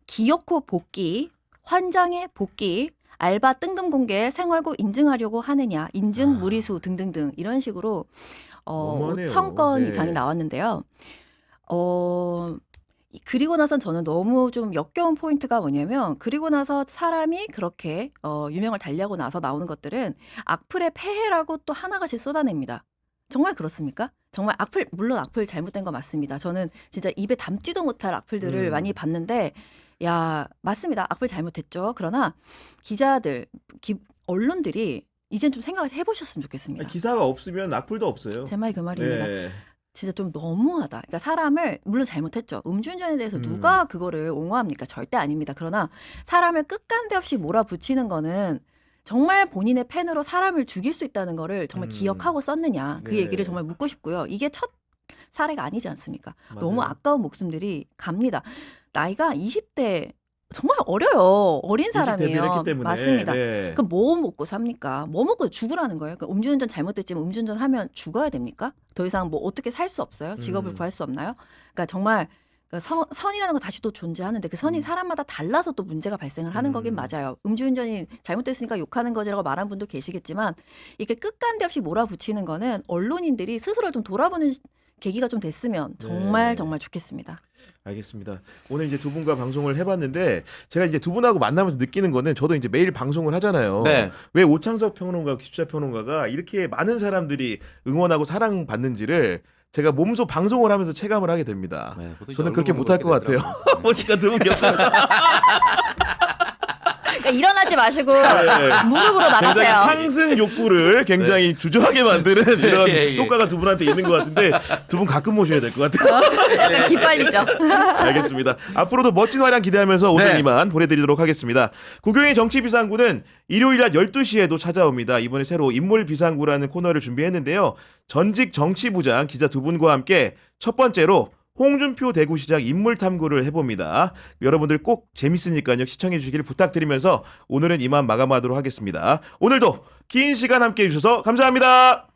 기어코 복귀. 환장의 복귀. 알바 뜬금 공개. 생활고 인증하려고 하느냐. 인증 무리수 등등등 이런 식으로 어마어마하네요. 5,000건 네. 이상이 나왔는데요. 그리고 나선 저는 너무 좀 역겨운 포인트가 뭐냐면 그리고 나서 사람이 그렇게 유명을 달리하고 나서 나오는 것들은 악플의 폐해라고 또 하나같이 쏟아냅니다. 정말 그렇습니까? 정말 물론 악플 잘못된 거 맞습니다. 저는 진짜 입에 담지도 못할 악플들을 많이 봤는데 야 맞습니다. 악플 잘못했죠. 그러나 기자들, 언론들이 이젠 좀 생각을 해보셨으면 좋겠습니다. 기사가 없으면 악플도 없어요. 제 말이 그 말입니다. 네. 진짜 좀 너무하다. 그러니까 사람을 물론 잘못했죠. 음주운전에 대해서 누가 그거를 옹호합니까? 절대 아닙니다. 그러나 사람을 끝간데 없이 몰아붙이는 거는 정말 본인의 펜으로 사람을 죽일 수 있다는 거를 정말 기억하고 썼느냐. 그 네. 얘기를 정말 묻고 싶고요. 이게 첫 사례가 아니지 않습니까? 맞아요. 너무 아까운 목숨들이 갑니다. 나이가 20대 정말 어려요. 어린 일찍 데뷔를 사람이에요. 했기 때문에. 맞습니다. 네. 그럼 뭐 먹고 삽니까? 뭐 먹고 죽으라는 거예요? 그러니까 음주운전 잘못됐지만 음주운전 하면 죽어야 됩니까? 더 이상 뭐 어떻게 살 수 없어요? 직업을 구할 수 없나요? 그러니까 정말 선이라는 거 다시 또 존재하는데 그 선이 사람마다 달라서 또 문제가 발생을 하는 거긴 맞아요. 음주운전이 잘못됐으니까 욕하는 거지라고 말한 분도 계시겠지만 이게 끝간데 없이 몰아붙이는 거는 언론인들이 스스로 좀 돌아보는 계기가 좀 됐으면 정말 네. 정말 좋겠습니다. 알겠습니다. 오늘 이제 두 분과 방송을 해봤는데 제가 이제 두 분하고 만나면서 느끼는 거는 저도 이제 매일 방송을 하잖아요. 네. 왜 오창석 평론가, 기초자 평론가가 이렇게 많은 사람들이 응원하고 사랑받는지를 제가 몸소 방송을 하면서 체감을 하게 됩니다. 네, 저도 이제 저는 그렇게 얼굴 못할 보고 것 같아요. 있더라고요. 보니까 두 분이 없어요. 그러니까 일어나지 마시고 네. 무릎으로 굉장히 나가세요. 상승 욕구를 굉장히 주저하게 만드는 이런 예, 예. 효과가 두 분한테 있는 것 같은데 두 분 가끔 모셔야 될 것 같아요. 약간 기빨리죠. 알겠습니다. 앞으로도 멋진 활약 기대하면서 오늘 네. 이만 보내드리도록 하겠습니다. 구교의 정치비상구는 일요일 낮 12시에도 찾아옵니다. 이번에 새로 인물비상구라는 코너를 준비했는데요. 전직 정치부장 기자 두 분과 함께 첫 번째로 홍준표 대구시장 인물탐구를 해봅니다. 여러분들 꼭 재밌으니까요. 시청해 주시길 부탁드리면서 오늘은 이만 마감하도록 하겠습니다. 오늘도 긴 시간 함께해 주셔서 감사합니다.